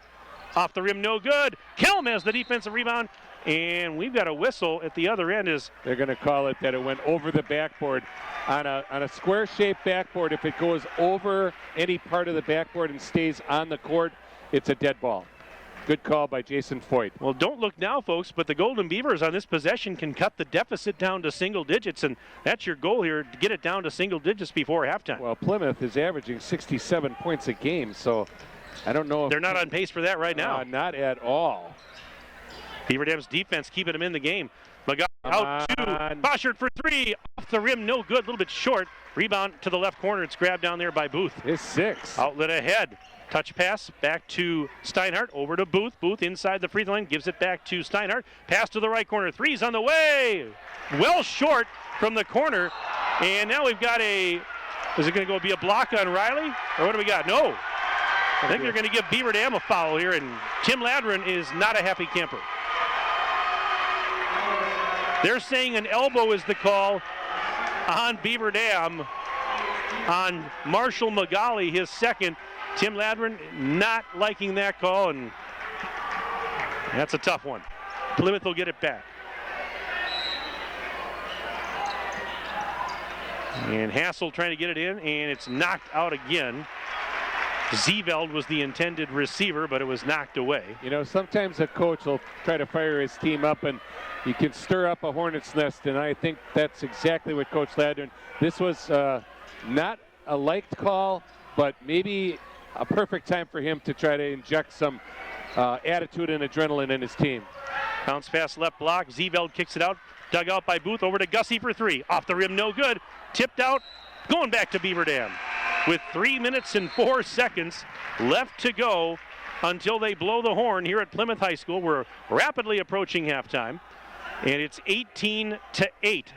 Off the rim, no good. Kelm has the defensive rebound. And we've got a whistle at the other end. They're going to call it that it went over the backboard. On a square-shaped backboard, if it goes over any part of the backboard and stays on the court, it's a dead ball. Good call by Jason Foyt. Well, don't look now, folks, but the Golden Beavers on this possession can cut the deficit down to single digits, and that's your goal here, to get it down to single digits before halftime. Well, Plymouth is averaging 67 points a game, so I don't know if they're not on pace for that right now. Not at all. Beaver Dam's defense keeping him in the game. McGowan out to Boschert for three. Off the rim, no good, a little bit short. Rebound to the left corner. It's grabbed down there by Booth. It's 6. Outlet ahead. Touch pass back to Steinhardt. Over to Booth. Booth inside the free throw line. Gives it back to Steinhardt. Pass to the right corner. Three's on the way. Well short from the corner. And now we've got is it going to be a block on Riley? Or what do we got? No. I think they're going to give Beaver Dam a foul here. And Tim Ladron is not a happy camper. They're saying an elbow is the call on Beaver Dam on Marshall Magali, his second. Tim Ladron not liking that call, and that's a tough one. Plymouth will get it back. And Hassel trying to get it in, and it's knocked out again. Zeveld was the intended receiver, but it was knocked away. You know, sometimes a coach will try to fire his team up, and you can stir up a hornet's nest, and I think that's exactly what Coach Ladron. This was not a liked call, but maybe a perfect time for him to try to inject some attitude and adrenaline in his team. Bounce pass left block. Zeveld kicks it out. Dug out by Booth. Over to Gussie for three. Off the rim, no good. Tipped out. Going back to Beaver Dam. With 3 minutes and 4 seconds left to go until they blow the horn here at Plymouth High School. We're rapidly approaching halftime. And it's 18-8,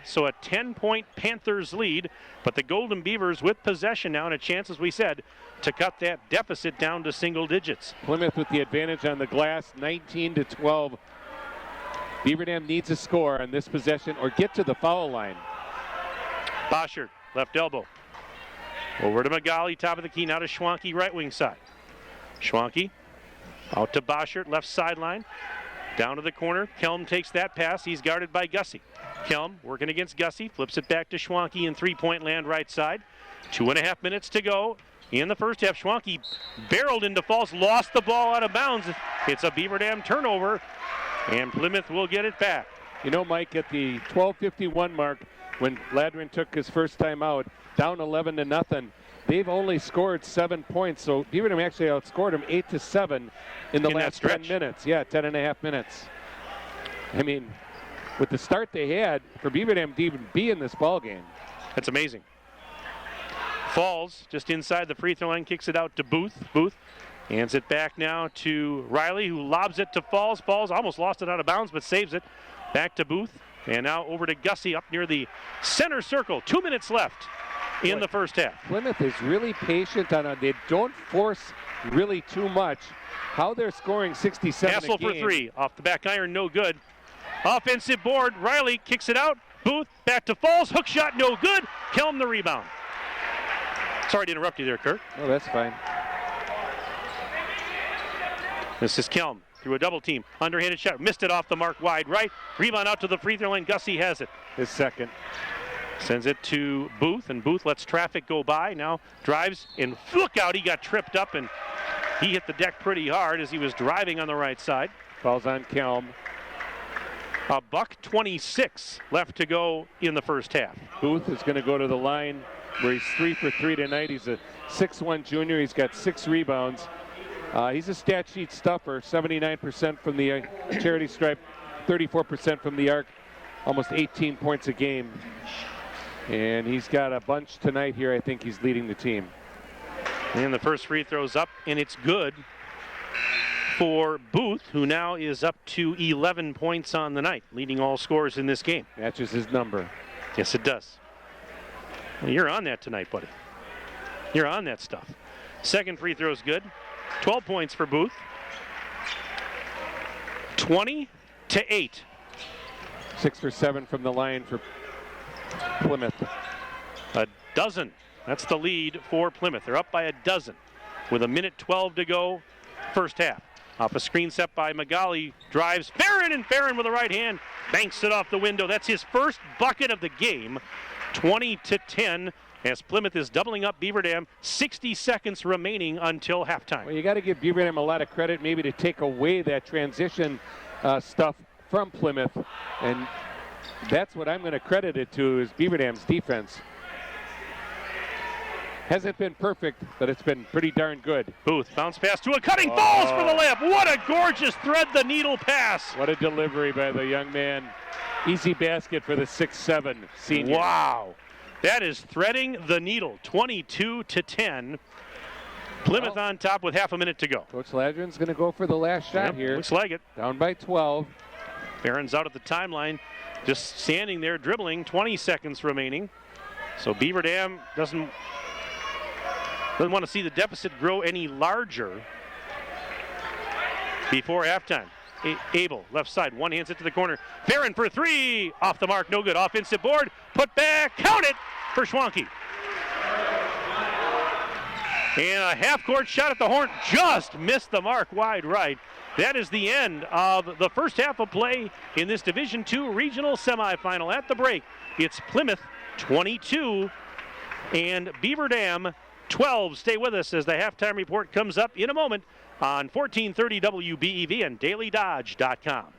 so a 10-point Panthers lead. But the Golden Beavers with possession now and a chance, as we said, to cut that deficit down to single digits. Plymouth with the advantage on the glass, 19-12. Beaver Dam needs a score on this possession or get to the foul line. Boschert, left elbow. Over to Magali, top of the key, now to Schwanke, right wing side. Schwanke out to Boschert, left sideline. Down to the corner. Kelm takes that pass. He's guarded by Gussie. Kelm working against Gussie. Flips it back to Schwanke in three-point land right side. 2.5 minutes to go in the first half. Schwanke barreled into falls. Lost the ball out of bounds. It's a Beaver Dam turnover. And Plymouth will get it back. You know, Mike, at the 12:51 mark, when Ladron took his first time out, down 11-0, they've only scored 7 points. So Beaver Dam actually outscored them 8-7 in the last 10 minutes. Yeah, 10.5 minutes. I mean, with the start they had, for Beaver Dam to even be in this ball game. That's amazing. Falls just inside the free throw line, kicks it out to Booth. Booth hands it back now to Riley, who lobs it to Falls. Falls almost lost it out of bounds, but saves it. Back to Booth. And now over to Gussie up near the center circle. 2 minutes left in the first half. Plymouth is really patient on it. They don't force really too much. How they're scoring 67 Hassel a game. for three. Off the back iron, no good. Offensive board. Riley kicks it out. Booth back to Falls. Hook shot, no good. Kelm the rebound. Sorry to interrupt you there, Kurt. No, that's fine. This is Kelm through a double team. Underhanded shot. Missed it off the mark wide right. Rebound out to the free throw line. Gussie has it. His second. Sends it to Booth, and Booth lets traffic go by. Now drives, and look out, he got tripped up, and he hit the deck pretty hard as he was driving on the right side. Falls on Kelm. 1:26 left to go in the first half. Booth is going to go to the line where he's 3 for 3 tonight. He's a 6'1 junior. He's got 6 rebounds. He's a stat sheet stuffer, 79% from the charity stripe, 34% from the arc, almost 18 points a game. And he's got a bunch tonight here. I think he's leading the team. And the first free throw's up, and it's good for Booth, who now is up to 11 points on the night, leading all scorers in this game. Matches his number. Yes, it does. Well, you're on that tonight, buddy. You're on that stuff. Second free throw's good. 12 points for Booth. 20-8. 6 for 7 from the line for Plymouth. A dozen. That's the lead for Plymouth. They're up by a dozen with 1:12 to go, first half. Off a screen set by Magali, drives Farron, and Farron with the right hand banks it off the window. That's his first bucket of the game. 20-10 as Plymouth is doubling up Beaver Dam. 60 seconds remaining until halftime. Well, you got to give Beaver Dam a lot of credit, maybe to take away that transition stuff from Plymouth, and that's what I'm going to credit it to, is Beaver Dam's defense. Hasn't been perfect, but it's been pretty darn good. Booth bounce pass to a cutting, falls for the layup. What a gorgeous thread the needle pass. What a delivery by the young man. Easy basket for the 6'7 senior. Wow, that is threading the needle. 22-10. Plymouth on top with half a minute to go. Coach Ladrin's going to go for the last shot here. Looks like it. Down by 12. Barron's out at the timeline, just standing there dribbling. 20 seconds remaining. So Beaver Dam doesn't want to see the deficit grow any larger before halftime. Abel, left side, one hands it to the corner. Farron for 3, off the mark, no good. Offensive board, put back, count it for Schwanke. And a half-court shot at the horn, just missed the mark wide right. That is the end of the first half of play in this Division II Regional Semifinal. At the break, it's Plymouth 22 and Beaver Dam 12. Stay with us as the halftime report comes up in a moment on 1430 WBEV and DailyDodge.com.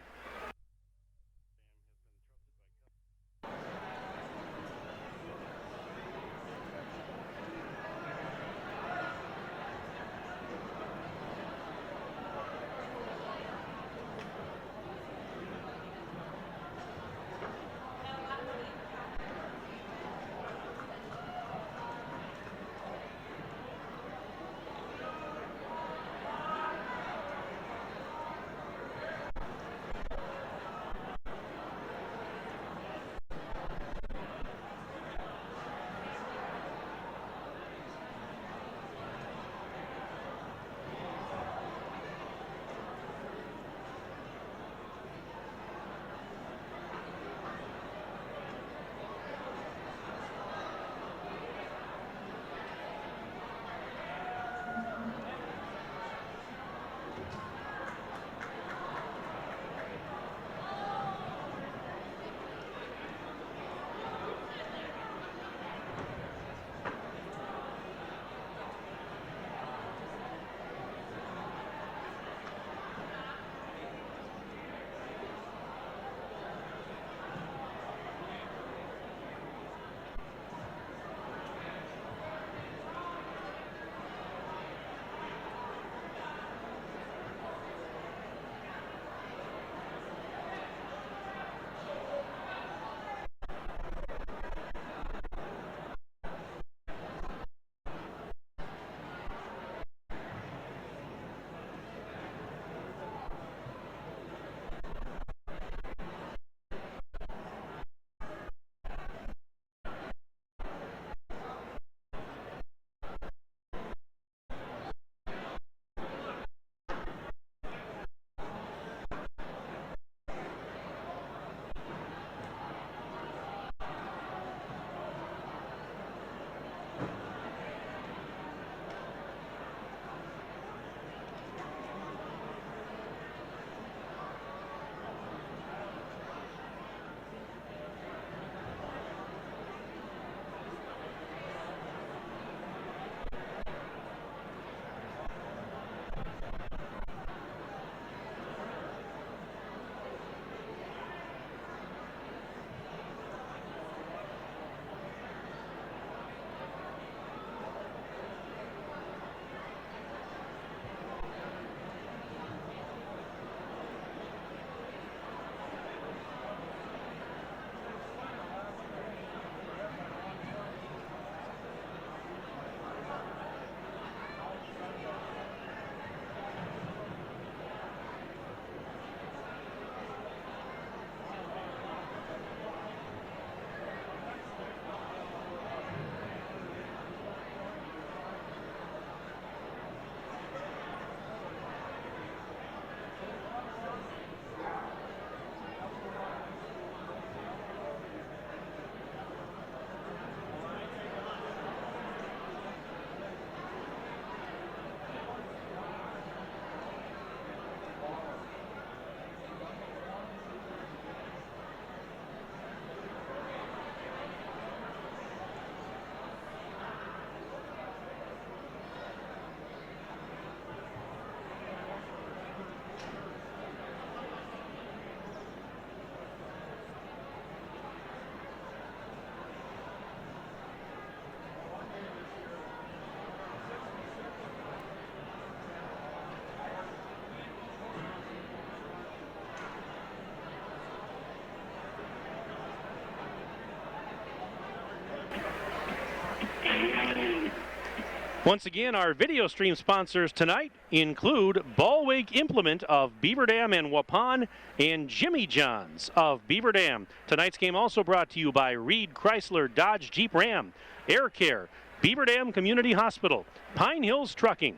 Once again, our video stream sponsors tonight include Ballweg Implement of Beaver Dam and Waupun and Jimmy John's of Beaver Dam. Tonight's game also brought to you by Reed Chrysler Dodge Jeep Ram, Air Care, Beaver Dam Community Hospital, Pine Hills Trucking,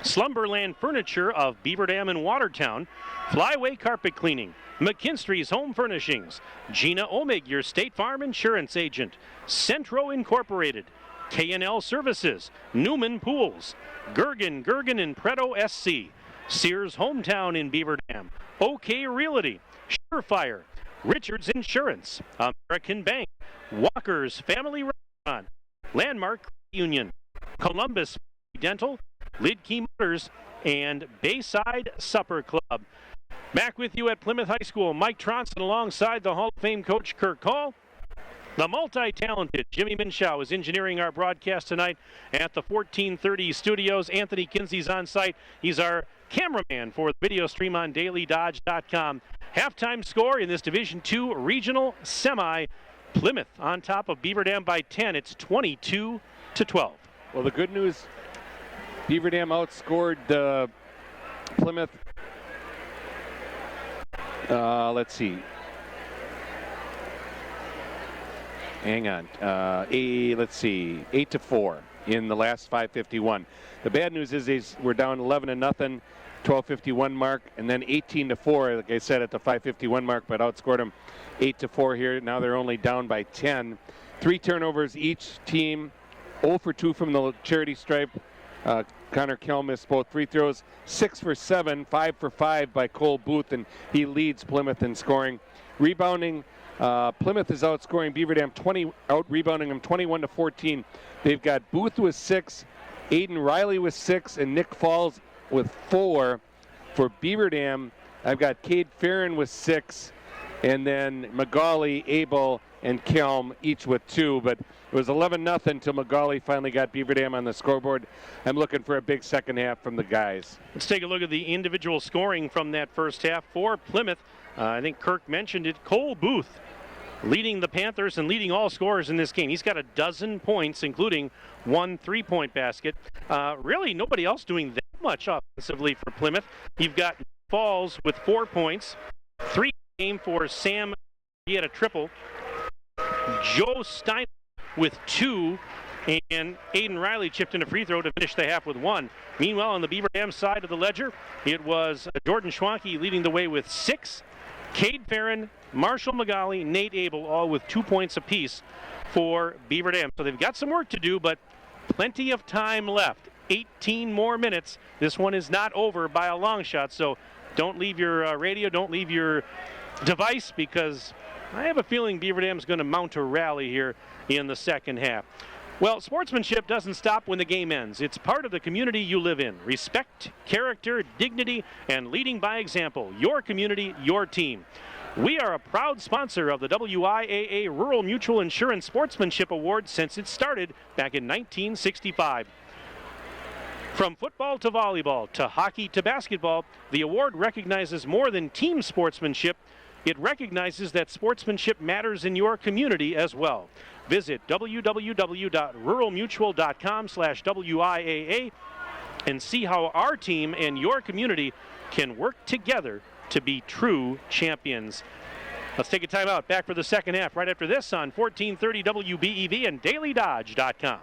Slumberland Furniture of Beaver Dam and Watertown, Flyway Carpet Cleaning, McKinstry's Home Furnishings, Gina Omig, your State Farm Insurance Agent, Centro Incorporated, K&L Services, Newman Pools, Gergen and Preto SC, Sears Hometown in Beaver Dam, OK Realty, Surefire, Richards Insurance, American Bank, Walker's Family Restaurant, Landmark Union, Columbus Dental, Lidkey Motors, and Bayside Supper Club. Back with you at Plymouth High School, Mike Tronson alongside the Hall of Fame coach Kirk Hall. The multi-talented Jimmy Minshaw is engineering our broadcast tonight at the 1430 studios. Anthony Kinsey's on site. He's our cameraman for the video stream on dailydodge.com. Halftime score in this Division II Regional Semi. Plymouth on top of Beaver Dam by 10. It's 22-12. Well, the good news, Beaver Dam outscored Plymouth. Let's see. Hang on. Let's see. 8-4 in the last 5:51. The bad news is we're down 11-0, 12:51 mark, and then 18-4, like I said, at the 5:51 mark, but outscored them 8-4 here. Now they're only down by 10. 3 turnovers each team. 0 for 2 from the charity stripe. Connor Kell missed both free throws. 6 for 7, 5 for 5 by Cole Booth, and he leads Plymouth in scoring. Rebounding, Plymouth is outscoring Beaver Dam, out-rebounding them 21-14. They've got Booth with 6, Aiden Riley with 6, and Nick Falls with 4. For Beaver Dam, I've got Cade Farron with 6, and then Magali, Abel, and Kelm each with 2. But it was 11-0 until Magali finally got Beaver Dam on the scoreboard. I'm looking for a big second half from the guys. Let's take a look at the individual scoring from that first half for Plymouth. I think Kirk mentioned it. Cole Booth leading the Panthers and leading all scorers in this game. He's got 12 points, including 1 3-point basket. Really nobody else doing that much offensively for Plymouth. You've got Falls with 4 points, 3 game for Sam. He had a triple. Joe Stein with 2, and Aiden Riley chipped in a free throw to finish the half with 1. Meanwhile, on the Beaver Dam side of the ledger, it was Jordan Schwanke leading the way with 6. Cade Farron, Marshall Magali, Nate Abel, all with 2 points apiece for Beaver Dam. So they've got some work to do, but plenty of time left. 18 more minutes. This one is not over by a long shot, so don't leave your radio, don't leave your device, because I have a feeling Beaver Dam's going to mount a rally here in the second half. Well, sportsmanship doesn't stop when the game ends. It's part of the community you live in. Respect, character, dignity, and leading by example. Your community, your team. We are a proud sponsor of the WIAA Rural Mutual Insurance Sportsmanship Award since it started back in 1965. From football to volleyball to hockey to basketball, the award recognizes more than team sportsmanship. It recognizes that sportsmanship matters in your community as well. Visit www.ruralmutual.com/WIAA and see how our team and your community can work together to be true champions. Let's take a timeout. Back for the second half right after this on 1430 WBEV and dailydodge.com.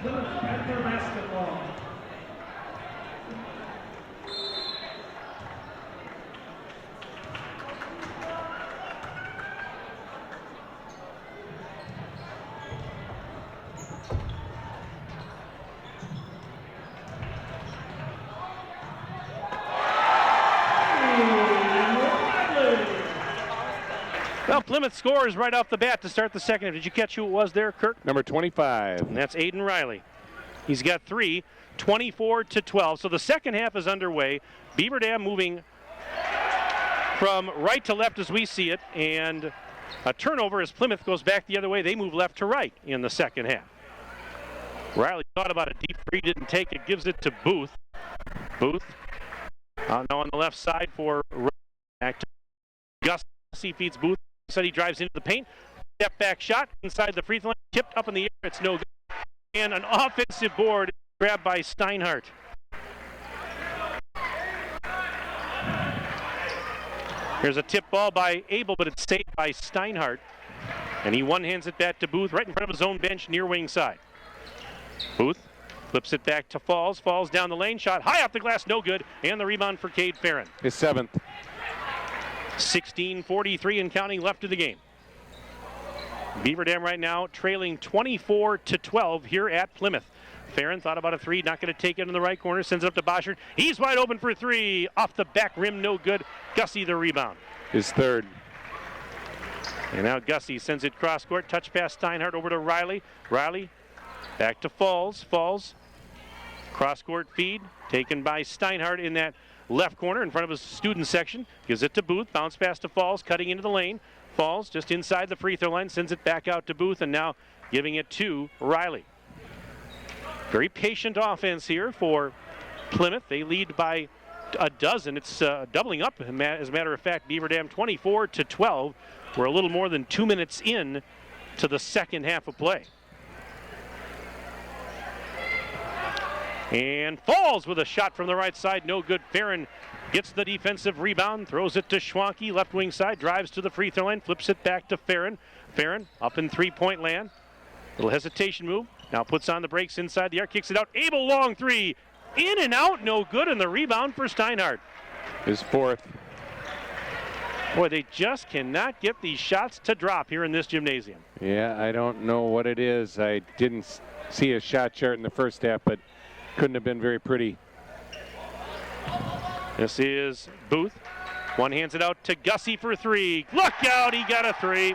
Plymouth Panther basketball. Well, Plymouth scores right off the bat to start the second. Did you catch who it was there, Kirk? Number 25. And that's Aiden Riley. He's got 3, 24-12. So the second half is underway. Beaver Dam moving from right to left as we see it, and a turnover as Plymouth goes back the other way. They move left to right in the second half. Riley thought about a deep three, didn't take it, gives it to Booth. Booth now on the left side for back to Gussie, feeds Booth. Said he drives into the paint. Step back shot inside the free throw line, tipped up in the air. It's no good. And an offensive board grabbed by Steinhardt. Here's a tip ball by Abel, but it's saved by Steinhardt. And he one-hands it back to Booth right in front of his own bench near wing side. Booth flips it back to Falls. Falls down the lane. Shot high off the glass, no good. And the rebound for Cade Farron. His 7th. 16:43 and counting left of the game. Beaver Dam right now trailing 24-12 here at Plymouth. Farron thought about a three, not going to take it in the right corner, sends it up to Boschert. He's wide open for 3, off the back rim, no good. Gussie the rebound. His 3rd. And now Gussie sends it cross court, touch pass Steinhardt over to Riley. Riley back to Falls. Falls cross court feed taken by Steinhardt in that left corner in front of his student section. Gives it to Booth, bounce pass to Falls, cutting into the lane. Falls just inside the free throw line, sends it back out to Booth, and now giving it to Riley. Very patient offense here for Plymouth. They lead by a dozen. It's doubling up, as a matter of fact. Beaver Dam 24-12. We're a little more than 2 minutes in to the second half of play. And Falls with a shot from the right side, no good. Farron gets the defensive rebound, throws it to Schwanke, left wing side, drives to the free throw line, flips it back to Farron. Farron up in three-point land. Little hesitation move. Now puts on the brakes inside the arc, kicks it out. Abel long 3, in and out, no good, and the rebound for Steinhardt. His 4th. Boy, they just cannot get these shots to drop here in this gymnasium. Yeah, I don't know what it is. I didn't see a shot chart in the first half, but couldn't have been very pretty. This is Booth. One hands it out to Gussie for 3. Look out, he got a 3.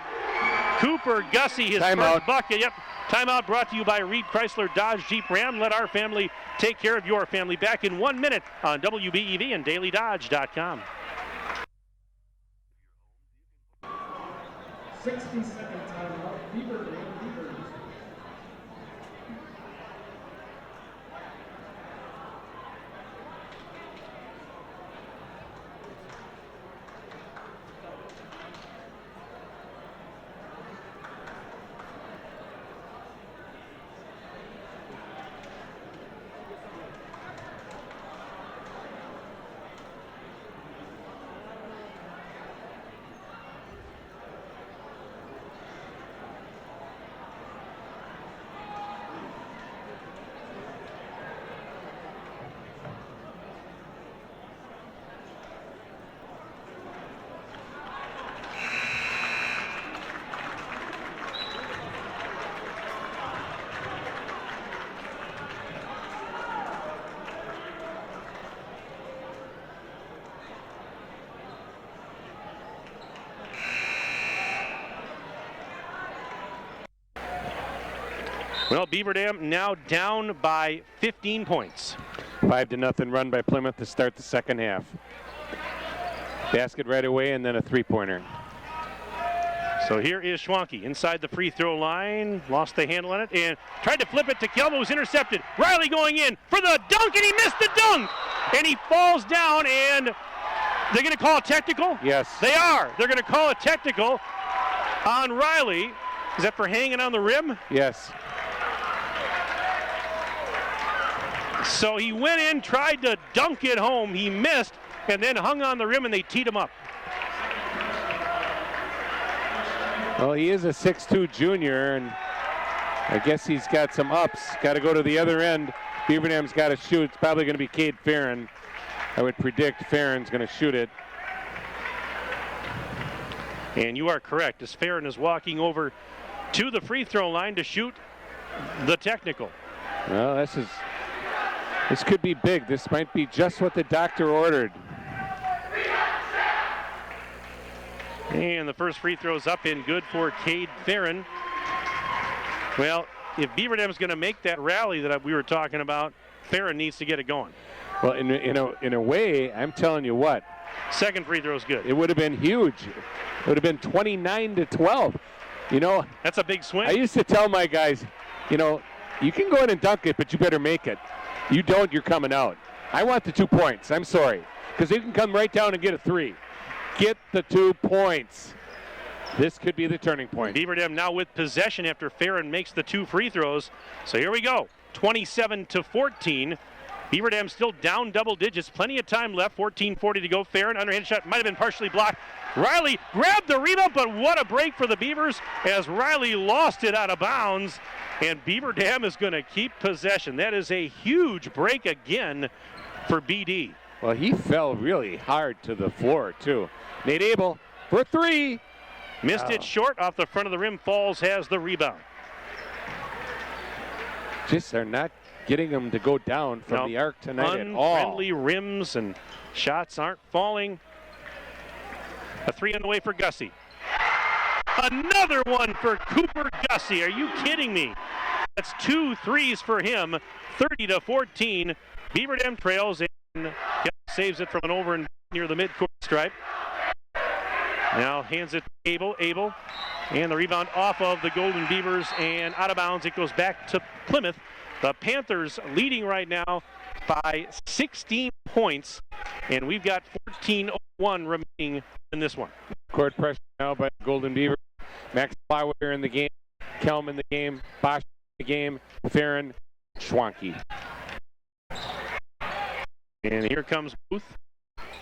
Cooper Gussie, his first bucket. Yep. Timeout brought to you by Reed Chrysler Dodge Jeep Ram. Let our family take care of your family. Back in 1 minute on WBEV and DailyDodge.com. 60-second timeout. Beaver Dam Beavers. Well, Beaver Dam now down by 15 points. 5-0 run by Plymouth to start the second half. Basket right away and then a three-pointer. So here is Schwanke inside the free throw line. Lost the handle on it and tried to flip it to Kelmo, was intercepted. Riley going in for the dunk, and he missed the dunk. And he falls down, and they're going to call a technical? Yes. They are. They're going to call a technical on Riley. Is that for hanging on the rim? Yes. So he went in, tried to dunk it home. He missed, and then hung on the rim, and they teed him up. Well, he is a 6'2 junior, and I guess he's got some ups. Got to go to the other end. Beaver Dam's got to shoot. It's probably going to be Cade Farron. I would predict Farron's going to shoot it. And you are correct, as Farron is walking over to the free throw line to shoot the technical. Well, this could be big. This might be just what the doctor ordered. And the first free throw is up and good for Cade Farron. Well, if Beaver Dam's going to make that rally that we were talking about, Farron needs to get it going. Well, in a way, I'm telling you what. Second free throw is good. It would have been huge. It would have been 29-12. You know, that's a big swing. I used to tell my guys, you know, you can go in and dunk it, but you better make it. You don't, you're coming out. I want the 2 points. I'm sorry. Because you can come right down and get a 3. Get the 2 points. This could be the turning point. Beaver Dam now with possession after Farron makes the 2 free throws. So here we go. 27-14. Beaver Dam still down double digits. Plenty of time left. 14:40 to go. Farron, underhand shot, might have been partially blocked. Riley grabbed the rebound, but what a break for the Beavers as Riley lost it out of bounds. And Beaver Dam is going to keep possession. That is a huge break again for BD. Well, he fell really hard to the floor, too. Nate Abel for 3. Missed it short off the front of the rim. Falls has the rebound. Just are not getting them to go down from the arc tonight at all. Unfriendly rims and shots aren't falling. A 3 on the way for Gussie. Another one for Cooper Gussie. Are you kidding me? That's 2 threes for him. 30-14. Beaver Dam trails and saves it from an over and near the midcourt stripe. Now hands it to Abel. Abel. And the rebound off of the Golden Beavers and out of bounds. It goes back to Plymouth. The Panthers leading right now by 16 points. And we've got 14:01 remaining in this one. Court pressure now by the Golden Beavers. Max Flywire in the game. Kelm in the game. Bosch in the game. Farron. Schwanke. And here comes Booth.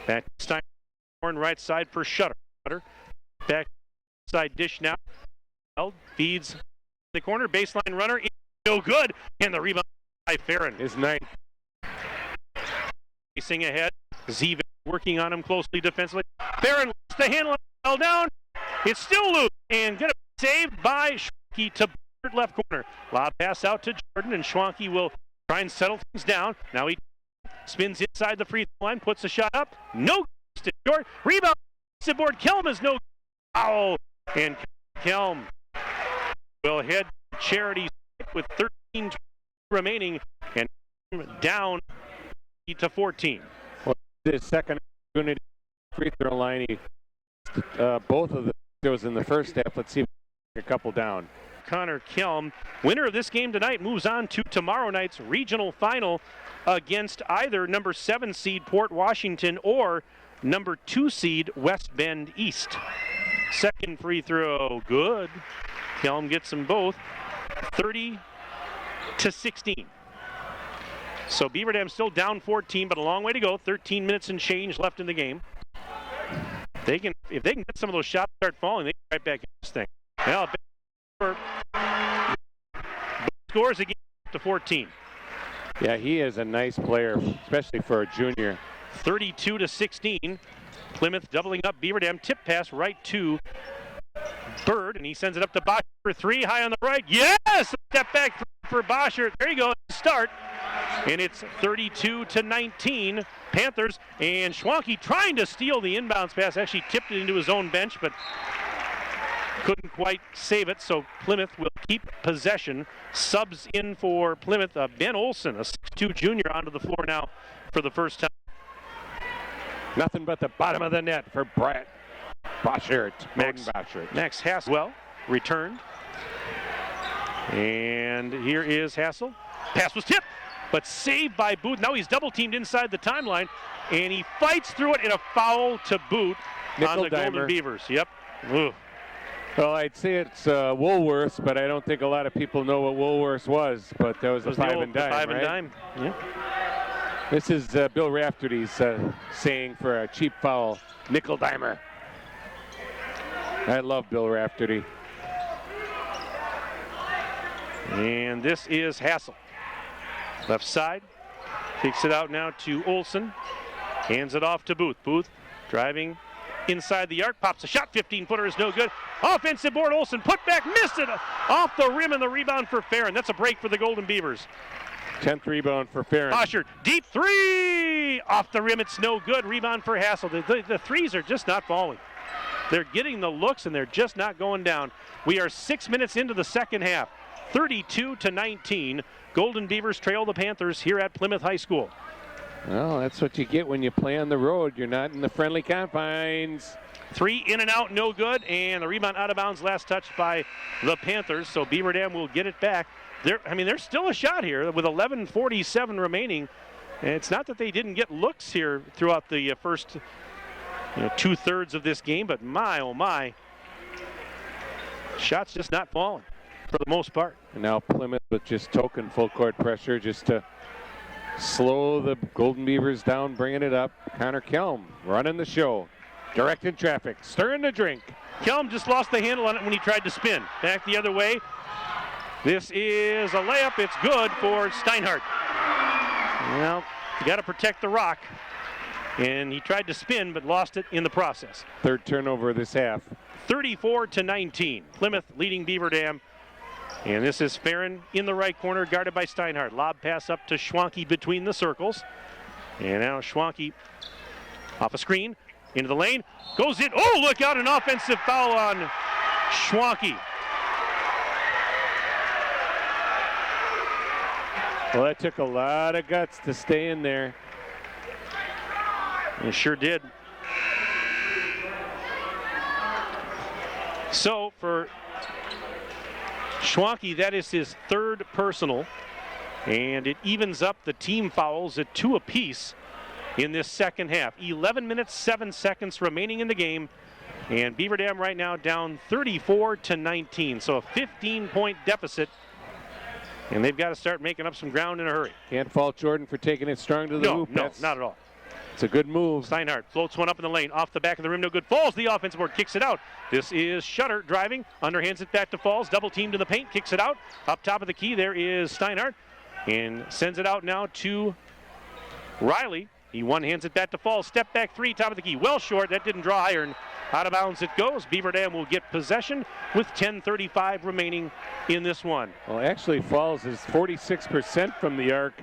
Back to Stein. Right side for Shutter. Back side dish now. Feeds the corner. Baseline runner. No good. And the rebound by Farron. His 9th. Racing ahead. Zivek working on him closely defensively. Farron lets the handle fell down. It's still loose. And going to be saved by Schwanke to left corner. Lob pass out to Jordan. And Schwanke will try and settle things down. Now he spins inside the free throw line. Puts the shot up. No to short. Rebound. Board. Kelm is no foul. And Kelm will head charity with 13 remaining and down to 14. Well, his second opportunity free throw line. He, both of the throws in the first half. Let's see if we can a couple down. Connor Kelm, winner of this game tonight, moves on to tomorrow night's regional final against either number 7 seed Port Washington or number 2 seed West Bend East. Second free throw, good. Kelm gets them both. 30-16. So Beaver Dam still down 14, but a long way to go. 13 minutes and change left in the game. If they can get some of those shots start falling, they can right back in this thing. Now, scores again to 14. Yeah, he is a nice player, especially for a junior. 32-16. Plymouth doubling up Beaver Dam. Tip pass right to Bird, and he sends it up to Bosch for 3, high on the right. Yes! Step back for Boschert. There you go. Start. And it's 32-19. Panthers, and Schwanke trying to steal the inbounds pass. Actually tipped it into his own bench, but couldn't quite save it. So Plymouth will keep possession. Subs in for Plymouth. Ben Olson, a 6'2 junior, onto the floor now for the first time. Nothing but the bottom of the net for Brett Boschert. Max Hassel returned. And here is Hassel. Pass was tipped, but saved by Booth. Now he's double teamed inside the timeline, and he fights through it in a foul to Boot on the Golden Beavers. Yep. Ugh. Well, I'd say it's Woolworths, but I don't think a lot of people know what Woolworths was. But that was a 5 and dime, five right? and dime. Yeah. This is Bill Rafterty's saying for a cheap foul, nickel dimer. I love Bill Rafterty. And this is Hassel. Left side. Kicks it out now to Olson. Hands it off to Booth. Booth driving inside the arc. Pops a shot. 15-footer is no good. Offensive board. Olson put back. Missed it off the rim, and the rebound for Farron. That's a break for the Golden Beavers. 10th rebound for Farron. Osher, deep three! Off the rim, it's no good. Rebound for Hassel. The threes are just not falling. They're getting the looks, and they're just not going down. We are 6 minutes into the second half. 32-19. Golden Beavers trail the Panthers here at Plymouth High School. Well, that's what you get when you play on the road. You're not in the friendly confines. Three in and out, no good, and the rebound out of bounds, last touch by the Panthers, so Beaver Dam will get it back. There's still a shot here with 11:47 remaining. And it's not that they didn't get looks here throughout the first 2/3 of this game, but my, oh my, shots just not falling for the most part. And now Plymouth with just token full court pressure just to slow the Golden Beavers down, bringing it up. Connor Kelm running the show, directing traffic, stirring the drink. Kelm just lost the handle on it when he tried to spin. Back the other way. This is a layup. It's good for Steinhardt. Well, you got to protect the rock. And he tried to spin, but lost it in the process. Third turnover this half. 34-19. Plymouth leading Beaver Dam. And this is Farron in the right corner, guarded by Steinhardt. Lob pass up to Schwanke between the circles. And now Schwanke off a screen, into the lane, goes in. Oh, look out, an offensive foul on Schwanke. Well, that took a lot of guts to stay in there. It sure did. So for Schwanke, that is his third personal, and it evens up the team fouls at 2 apiece in this second half. 11 minutes, 7 seconds remaining in the game, and Beaver Dam right now down 34-19, so a 15-point deficit. And they've got to start making up some ground in a hurry. Can't fault Jordan for taking it strong to the hoop. No, not at all. It's a good move. Steinhardt floats one up in the lane, off the back of the rim, no good. Falls the offensive board, kicks it out. This is Shutter driving, underhands it back to Falls, double teamed in the paint, kicks it out. Up top of the key, there is Steinhardt, and sends it out now to Riley. He one-hands it back to Falls, step back three, top of the key, well short, that didn't draw iron. Out of bounds it goes. Beaver Dam will get possession with 10:35 remaining in this one. Well, actually, Falls is 46% from the arc.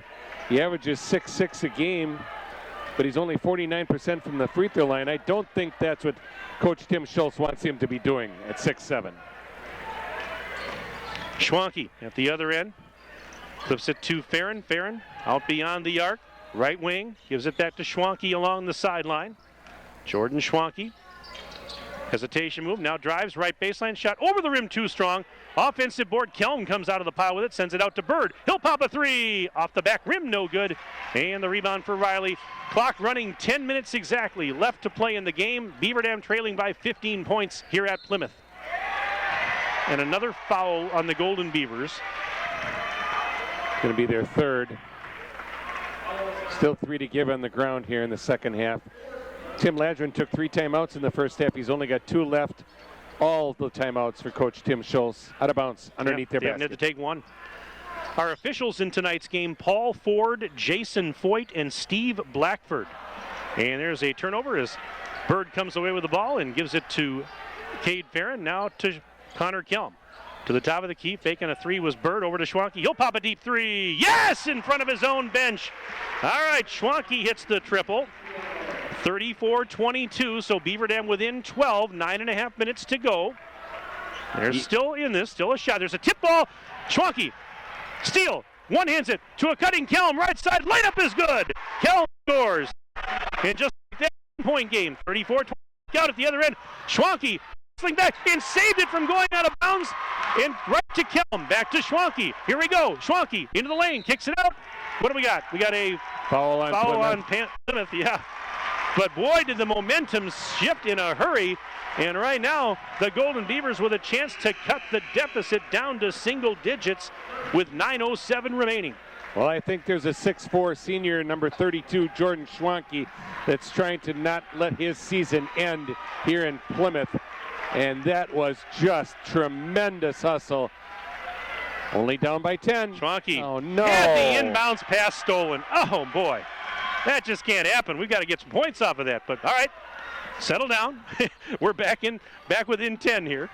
He averages 6-6 a game, but he's only 49% from the free throw line. I don't think that's what Coach Tim Schultz wants him to be doing at 6'7". Schwanke at the other end. Flips it to Farron. Farron out beyond the arc. Right wing. Gives it back to Schwanke along the sideline. Jordan Schwanke. Hesitation move, now drives, right baseline shot, over the rim, too strong. Offensive board, Kelm comes out of the pile with it, sends it out to Bird. He'll pop a three, off the back rim, no good. And the rebound for Riley. Clock running 10 minutes exactly left to play in the game. Beaver Dam trailing by 15 points here at Plymouth. And another foul on the Golden Beavers. Going to be their third. Still 3 to give on the ground here in the second half. Tim Ladron took 3 timeouts in the first half. He's only got 2 left. All the timeouts for Coach Tim Schultz. Out of bounds underneath their basket. They had to take one. Our officials in tonight's game, Paul Ford, Jason Foyt, and Steve Blackford. And there's a turnover as Bird comes away with the ball and gives it to Cade Farron. Now to Connor Kelm. To the top of the key, faking a three was Bird, over to Schwanke. He'll pop a deep three. Yes! In front of his own bench. All right, Schwanke hits the triple. 34-22, so Beaver Dam within 12, 9.5 minutes to go. They're still in this, still a shot. There's a tip ball. Schwanke, steal, one-hands it to a cutting Kelm, right side, light up is good. Kelm scores. And just like that, 1-point game, 34-20 out at the other end. Schwanke wrestling back and saved it from going out of bounds. And right to Kelm, back to Schwanke. Here we go. Schwanke into the lane, kicks it out. What do we got? We got a foul on Plymouth, yeah. But boy, did the momentum shift in a hurry. And right now, the Golden Beavers with a chance to cut the deficit down to single digits with 9:07 remaining. Well, I think there's a 6'4" senior, number 32, Jordan Schwanke, that's trying to not let his season end here in Plymouth. And that was just tremendous hustle Only down by 10. Schwanke Oh, no. had the inbounds pass stolen. Oh, boy. That just can't happen. We've got to get some points off of that. But, all right, settle down. We're back within 10 here.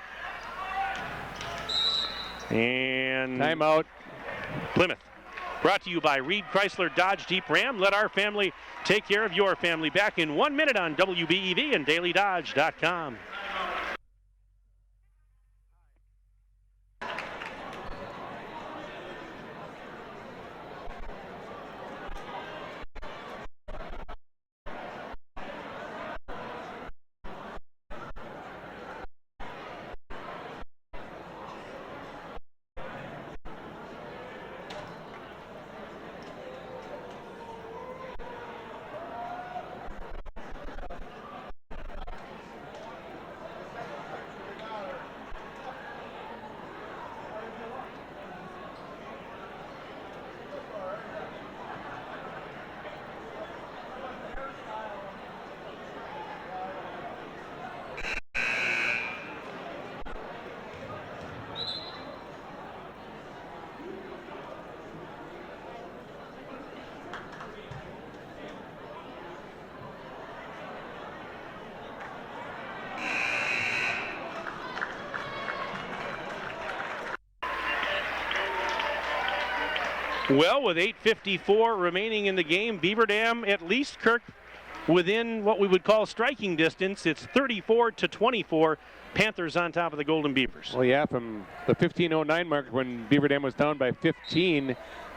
And timeout. Plymouth. Brought to you by Reed Chrysler Dodge Jeep Ram. Let our family take care of your family. Back in 1 minute on WBEV and DailyDodge.com. Well, with 8:54 remaining in the game, Beaver Dam, at least, Kirk, within what we would call striking distance. It's 34-24. Panthers on top of the Golden Beavers. Well, yeah, from the 15:09 mark when Beaver Dam was down by 15,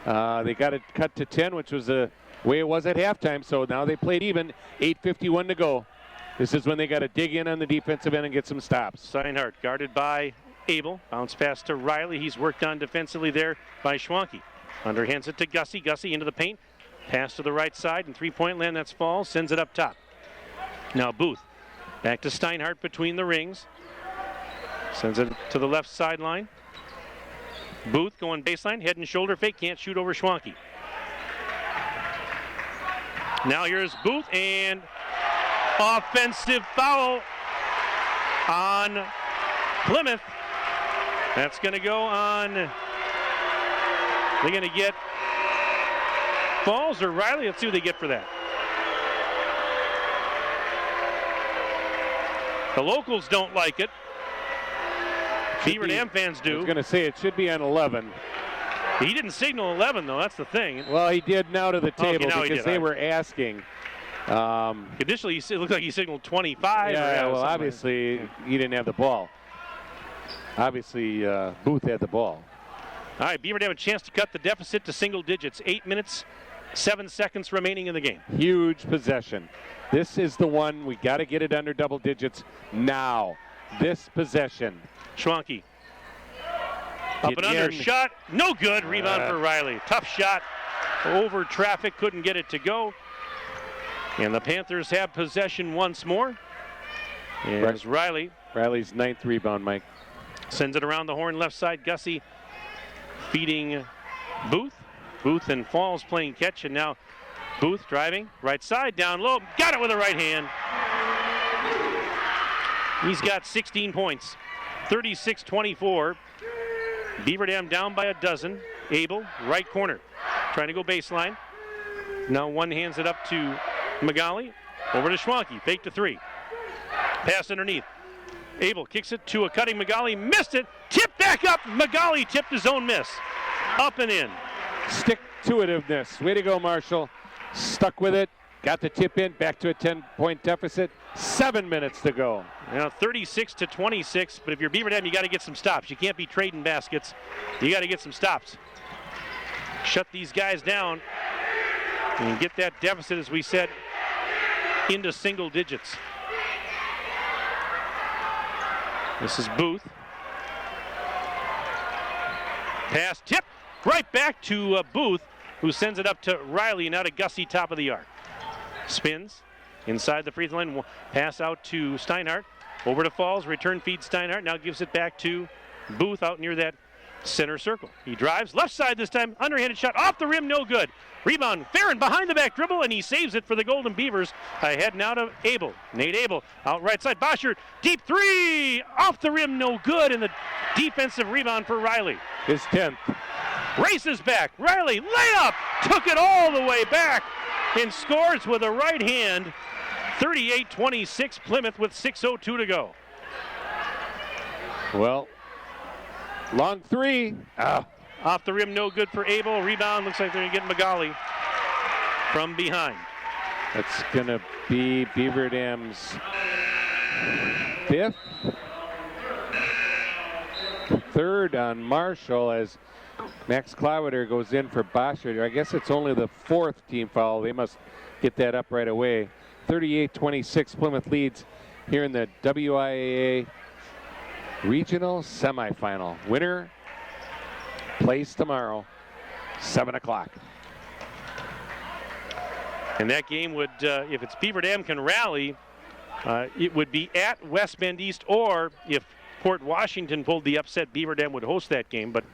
they got it cut to 10, which was the way it was at halftime. So now they played even. 8:51 to go. This is when they got to dig in on the defensive end and get some stops. Steinhardt guarded by Abel. Bounce pass to Riley. He's worked on defensively there by Schwanke. Underhands it to Gussie. Gussie into the paint. Pass to the right side. And three-point land, that's Falls. Sends it up top. Now Booth. Back to Steinhardt between the rings. Sends it to the left sideline. Booth going baseline. Head and shoulder fake. Can't shoot over Schwanke. Now here's Booth. And offensive foul on Plymouth. That's going to go on... They're going to get Falls or Riley. Let's see what they get for that. The locals don't like it. Beaver Dam fans do. I was going to say it should be on 11. He didn't signal 11, though. That's the thing. Well, he did now to the table because they were asking. Initially, it looked like he signaled 25. Yeah, well, obviously, he didn't have the ball. Obviously, Booth had the ball. All right, Beaver Dam have a chance to cut the deficit to single digits. 8 minutes, 7 seconds remaining in the game. Huge possession. This is the one we got to get it under double digits now. This possession. Schwanke. Up and under, shot, no good. Rebound for Riley. Tough shot over traffic, couldn't get it to go. And the Panthers have possession once more. Here's Riley. Riley's 9th rebound, Mike. Sends it around the horn left side. Gussie feeding Booth. Booth and Falls playing catch, and now Booth driving right side down low. Got it with the right hand. He's got 16 points. 36-24. Beaver Dam down by a dozen. Abel, right corner, trying to go baseline. Now one hands it up to Magali. Over to Schwanke. Fake to three. Pass underneath. Abel kicks it to a cutting Magali. Missed it. Tipped back up. Magali tipped his own miss. Up and in. Stick-to-itiveness. Way to go, Marshall. Stuck with it. Got the tip in. Back to a 10-point deficit. 7 minutes to go. Now 36-26. But if you're Beaver Dam, you got to get some stops. You can't be trading baskets. You got to get some stops. Shut these guys down and get that deficit, as we said, into single digits. This is Booth. Pass tip right back to Booth, who sends it up to Riley. Now to Gussie, top of the arc. Spins inside the free throw line. Pass out to Steinhardt. Over to Falls. Return feed Steinhardt. Now gives it back to Booth out near that center circle. He drives left side this time, underhanded shot off the rim, no good. Rebound, Farron behind the back dribble, and he saves it for the Golden Beavers. Ahead now to Abel. Nate Abel out right side. Boschert, deep three, off the rim, no good, and the defensive rebound for Riley. His 10th. Races back, Riley, layup, took it all the way back, and scores with a right hand. 38-26 Plymouth with 6:02 to go. Well, long three. Off the rim, no good for Abel. Rebound, looks like they're going to get Magali from behind. That's going to be Beaver Dam's 5th. 3rd on Marshall as Max Cloweter goes in for Boschert. I guess it's only the 4th team foul. They must get that up right away. 38-26 Plymouth leads here in the WIAA Regional Semifinal. Winner plays tomorrow, 7 o'clock. And that game would, if it's Beaver Dam can rally, it would be at West Bend East, or if Port Washington pulled the upset, Beaver Dam would host that game. But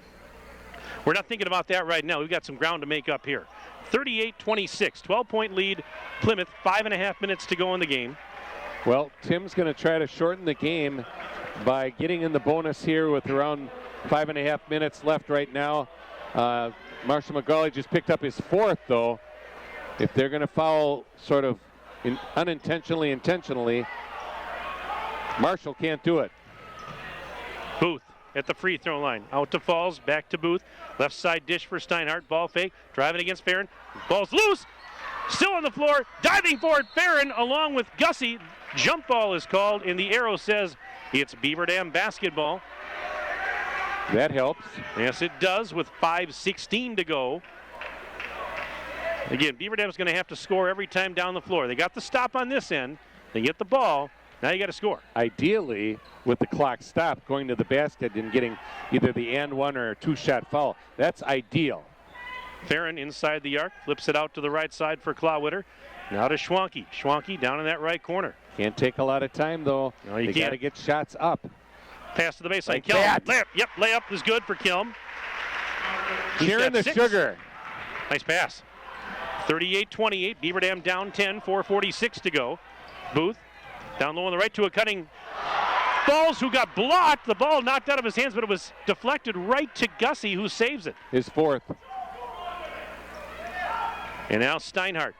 we're not thinking about that right now. We've got some ground to make up here. 38-26, 12-point lead. Plymouth, 5.5 minutes to go in the game. Well, Tim's going to try to shorten the game by getting in the bonus here with around 5.5 minutes left right now. Marshall Magali just picked up his 4th, though. If they're going to foul sort of unintentionally, intentionally, Marshall can't do it. Booth at the free throw line. Out to Falls, back to Booth. Left side dish for Steinhardt. Ball fake, driving against Farron. Ball's loose. Still on the floor, diving for it. Farron along with Gussie. Jump ball is called, and the arrow says it's Beaver Dam basketball. That helps. Yes, it does, with 5:16 to go. Again, Beaver Dam's going to have to score every time down the floor. They got the stop on this end. They get the ball. Now you got to score. Ideally, with the clock stopped, going to the basket and getting either the and one or a 2-shot foul. That's ideal. Farron inside the arc, flips it out to the right side for Clawwitter. Now to Schwanke. Schwanke down in that right corner. Can't take a lot of time, though. No, you they can't. got to get shots up. Pass to the baseline. Like Kilm. that. Layup. Yep, layup is good for Kilm. Sharing the 6. sugar. Nice pass. 38-28. Beaver Dam down 10. 4:46 to go. Booth down low on the right to a cutting Falls, who got blocked. The ball knocked out of his hands, but it was deflected right to Gussie, who saves it. His 4th. And now Steinhardt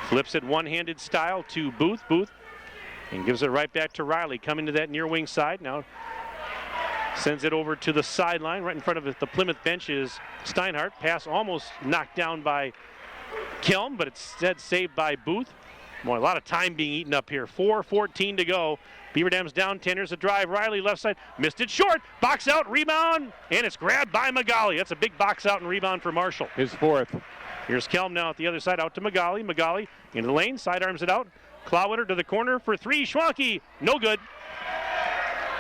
flips it one-handed style to Booth. Booth and gives it right back to Riley, coming to that near wing side. Now sends it over to the sideline. Right in front of it, the Plymouth bench is Steinhardt. Pass almost knocked down by Kilm, but it's instead saved by Booth. Boy, a lot of time being eaten up here. 4:14 to go. Beaver Dam's down 10. Here's a drive. Riley left side. Missed it short. Box out, rebound, and it's grabbed by Magali. That's a big box out and rebound for Marshall. His 4th. Here's Kelm now at the other side, out to Magali. Magali into the lane, sidearms it out. Clawwitter to the corner for 3. Schwanke, no good.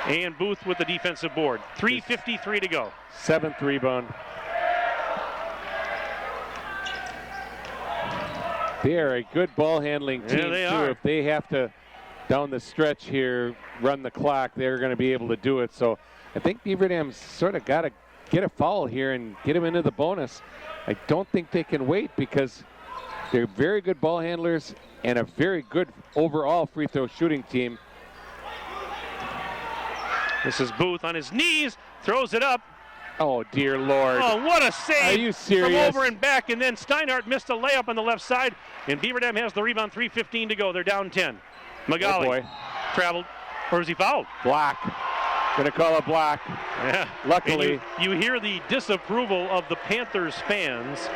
And Booth with the defensive board. 3:53 to go. 7th rebound. They are a good ball handling team, Yeah, they too. are. If they have to, down the stretch here, run the clock, they're going to be able to do it. So I think Beaver Dam's sort of got to get a foul here and get him into the bonus. I don't think they can wait because they're very good ball handlers and a very good overall free throw shooting team. This is Booth on his knees, throws it up. Oh, dear Lord. Oh, what a save. Are you serious? From over and back, and then Steinhardt missed a layup on the left side, and Beaver Dam has the rebound. 3:15 to go. They're down 10. Magali Oh, boy. traveled, or is he fouled? Block. Gonna call a block. Yeah. Luckily. And you hear the disapproval of the Panthers fans.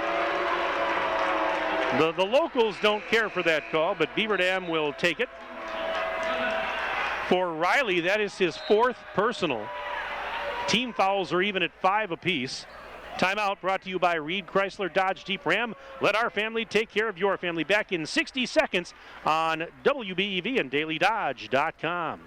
The locals don't care for that call, but Beaver Dam will take it. For Riley, that is his 4th personal. Team fouls are even at 5 apiece. Timeout brought to you by Reed Chrysler Dodge Jeep Ram. Let our family take care of your family. Back in 60 seconds on WBEV and DailyDodge.com.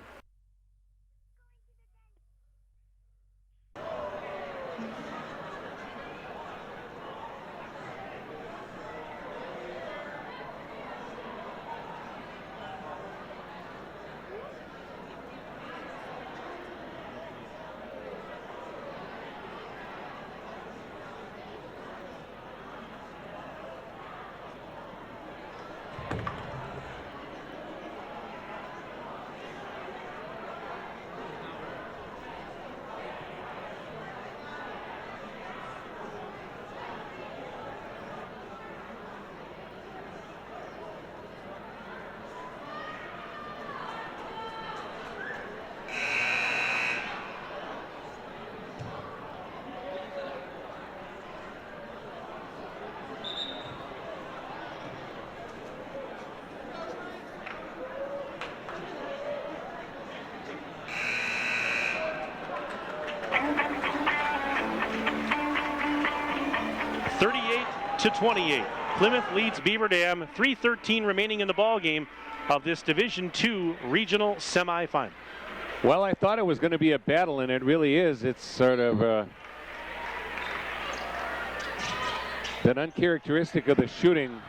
38-28. Plymouth leads Beaver Dam. 3:13 remaining in the ball game of this Division II Regional Semifinal. Well, I thought it was going to be a battle, and it really is. It's sort of been uncharacteristic of the shooting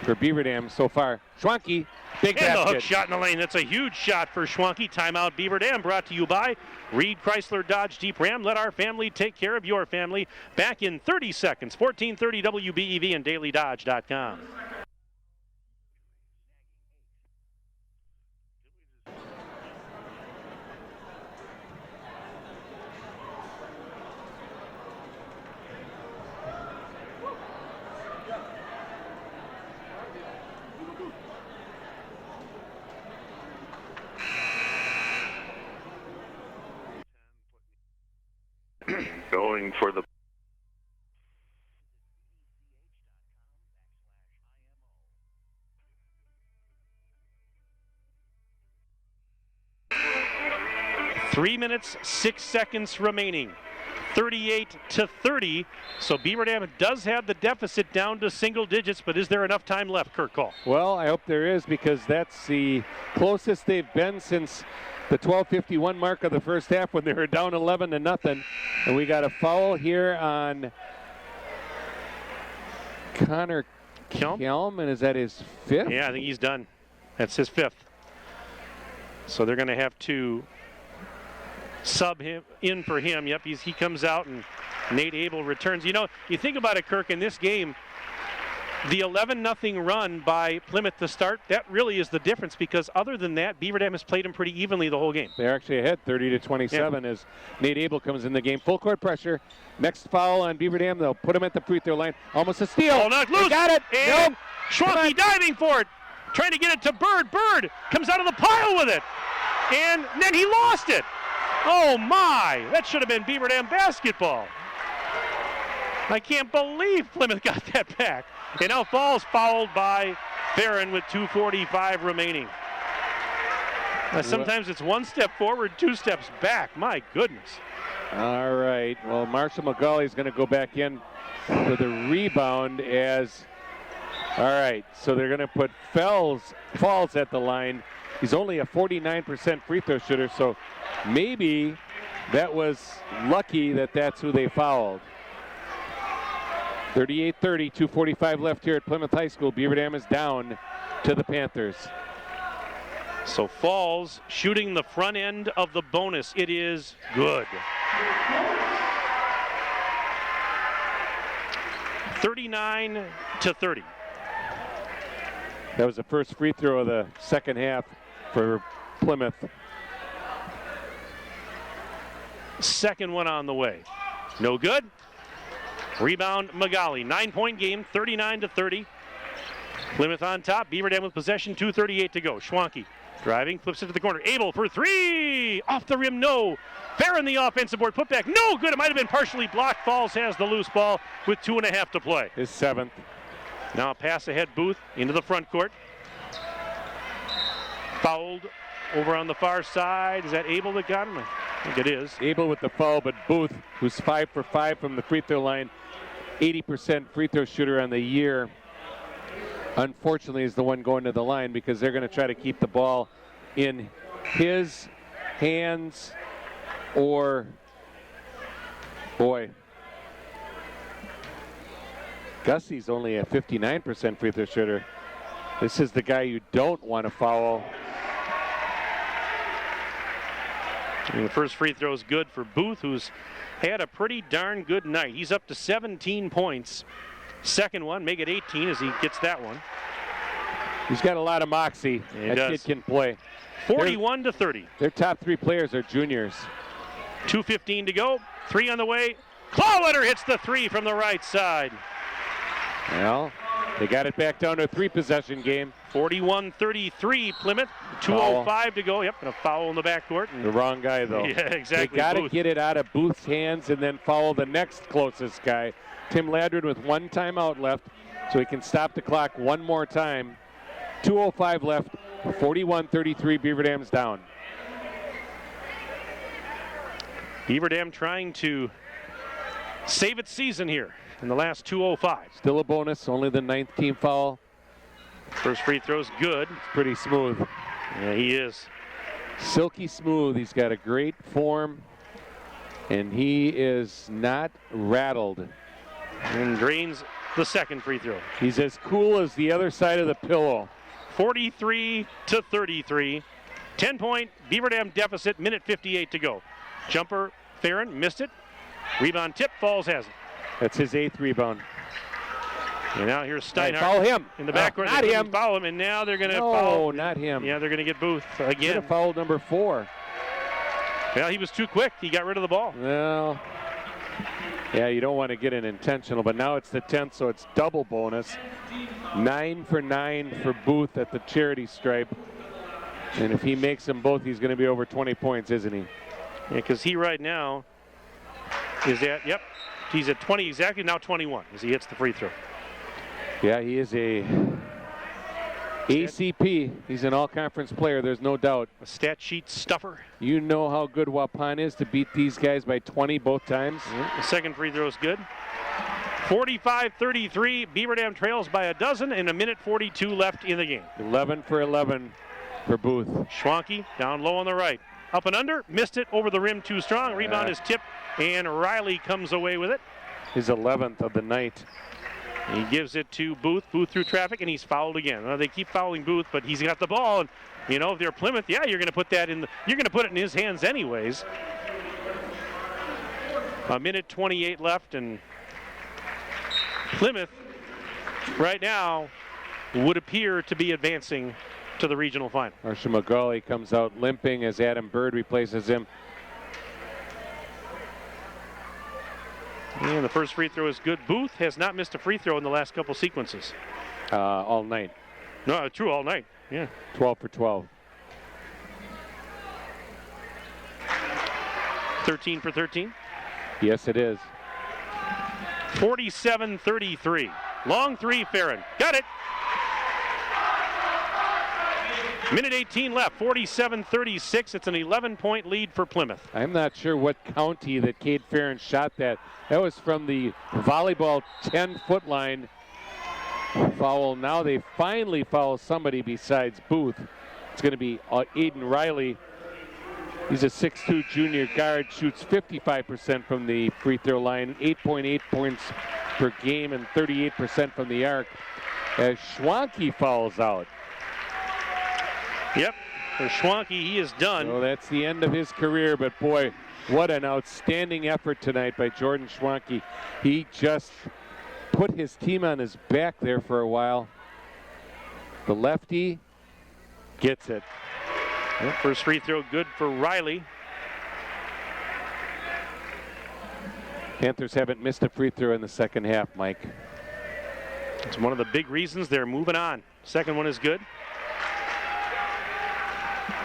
for Beaver Dam so far. Schwanke, big And the hook basket. shot in the lane. That's a huge shot for Schwanke. Timeout Beaver Dam, brought to you by Reed Chrysler Dodge Jeep Ram. Let our family take care of your family. Back in 30 seconds. 1430 WBEV and DailyDodge.com. Going for the 3 minutes, 6 seconds remaining. 38-30. So Beaver Dam does have the deficit down to single digits, but is there enough time left, Kurt Call? Well, I hope there is, because that's the closest they've been since the 12:51 mark of the first half when they were down 11-0. And we got a foul here on Connor Kelm, and is that his fifth? Yeah, I think he's done. That's his fifth. So they're going to have to sub him in for him. Yep, he comes out, and Nate Abel returns. You know, you think about it, Kirk, in this game, the 11-0 run by Plymouth to start, that really is the difference, because other than that, Beaver Dam has played them pretty evenly the whole game. They're actually ahead 30-27 as Nate Abel comes in the game. Full court pressure. Next foul on Beaver Dam. They'll put him at the free throw line. Almost a steal. Oh, knocked loose. They got it. And Nope. Schwanke diving for it. Trying to get it to Bird. Bird comes out of the pile with it. And then he lost it. Oh, my. That should have been Beaver Dam basketball. I can't believe Plymouth got that back. And now Falls fouled by Farron with 2:45 remaining. Sometimes it's one step forward, two steps back. My goodness. All right. Well, Marshall McGauley is going to go back in for the rebound as. All right. So they're going to put Falls at the line. He's only a 49% free throw shooter, so maybe that was lucky that that's who they fouled. 38-30, 2:45 left here at Plymouth High School. Beaver Dam is down to the Panthers. So Falls shooting the front end of the bonus. It is good. 39-30. That was the first free throw of the second half for Plymouth. Second one on the way. No good. Rebound Magali. 9-point game, 39-30. Plymouth on top. Beaver Dam with possession, 2:38 to go. Schwanke driving, flips it to the corner. Abel for three. Off the rim, no. Farron the offensive board. Put back, no good. It might have been partially blocked. Falls has the loose ball with 2.5 to play. His seventh. Now a pass ahead, Booth into the front court. Fouled over on the far side. Is that Abel that got him? I think it is. Abel with the foul, but Booth, who's 5 for 5 from the free throw line, 80% free throw shooter on the year, unfortunately is the one going to the line, because they're going to try to keep the ball in his hands, or, boy, Gussie's only a 59% free throw shooter. This is the guy you don't want to foul. And the first free throw is good for Booth, who's had a pretty darn good night. He's up to 17 points. Second one, make it 18 as he gets that one. He's got a lot of moxie. He that does. kid can play. 41-30. Their top three players are juniors. 2:15 to go. Three on the way. Clawletter hits the three from the right side. Well, they got it back down to a three-possession game. 41-33 Plymouth. 2:05 to go. Yep, and a foul in the backcourt. The wrong guy, though. Yeah, exactly. They got to Booth. get it out of Booth's hands and then foul the next closest guy. Tim Ladrid with one timeout left, so he can stop the clock one more time. 2:05 left. 41-33. Beaver Dam's down. Beaver Dam trying to save its season here in the last 2:05. Still a bonus, only the 9th team foul. First free throw's good. It's pretty smooth. Yeah, he is. Silky smooth. He's got a great form, and he is not rattled. And drains the second free throw. He's as cool as the other side of the pillow. 43-33. 10-point Beaver Dam deficit, minute 58 to go. Jumper, Farron missed it. Rebound tip, Falls has it. That's his 8th rebound. And now here's Steinhardt. Foul him. In the backcourt. Not they him. Foul him, and now they're going to No, foul. not him. Yeah, they're going to get Booth Should again. have fouled number 4. Well, he was too quick. He got rid of the ball. Well, yeah, you don't want to get an intentional, but now it's the 10th, so it's double bonus. 9 for 9 for Booth at the charity stripe. And if he makes them both, he's going to be over 20 points, isn't he? Yeah, because he right now is at, yep, he's at 20 exactly, now 21 as he hits the free throw. Yeah, he is a ACP. He's an all-conference player, there's no doubt. A stat sheet stuffer. You know how good Waupun is to beat these guys by 20 both times. The second free throw is good. 45-33, Beaver Dam trails by a dozen and a minute 42 left in the game. 11 for 11 for Booth. Schwanke down low on the right. Up and under, missed it over the rim too strong. Rebound is tipped, and Riley comes away with it. His 11th of the night. He gives it to Booth. Booth through traffic, and he's fouled again. Well, they keep fouling Booth, but he's got the ball. And you know, if they're Plymouth, yeah, you're going to put that in. You're going to put it in his hands anyways. A minute 28 left, and Plymouth right now would appear to be advancing to the regional final. Marshall McGauley comes out limping as Adam Bird replaces him. And the first free throw is good. Booth has not missed a free throw in the last couple sequences. All night. No, true, all night. Yeah. 12 for 12. 13 for 13. Yes, it is. 47-33. Long three, Farron. Got it. Minute 18 left. 47-36. It's an 11-point lead for Plymouth. I'm not sure what county that Cade Farron shot that. That was from the volleyball 10-foot line. Foul. Now they finally foul somebody besides Booth. It's going to be Aiden Riley. He's a 6'2 junior guard, shoots 55% from the free throw line, 8.8 points per game, and 38% from the arc. As Schwanke fouls out. Yep, for Schwanke, he is done. So that's the end of his career, but boy, what an outstanding effort tonight by Jordan Schwanke. He just put his team on his back there for a while. The lefty gets it. Yep, first free throw good for Riley. Panthers haven't missed a free throw in the second half, Mike. It's one of the big reasons they're moving on. Second one is good.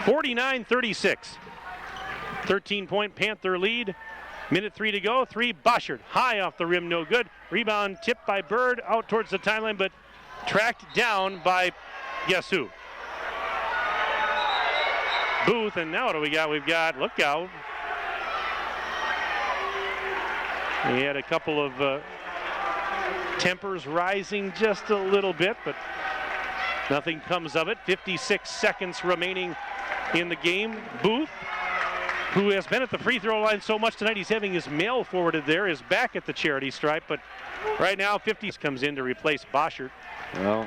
49-36. 13-point Panther lead. Minute 3 to go. 3, Boschert. High off the rim, no good. Rebound tipped by Bird out towards the timeline, but tracked down by, guess who? Booth, and now what do we got? We've got, look out. He had a couple of tempers rising just a little bit, but nothing comes of it. 56 seconds remaining in the game. Booth, who has been at the free throw line so much tonight, he's having his mail forwarded there, is back at the charity stripe, but right now 50 comes in to replace Boschert. Well,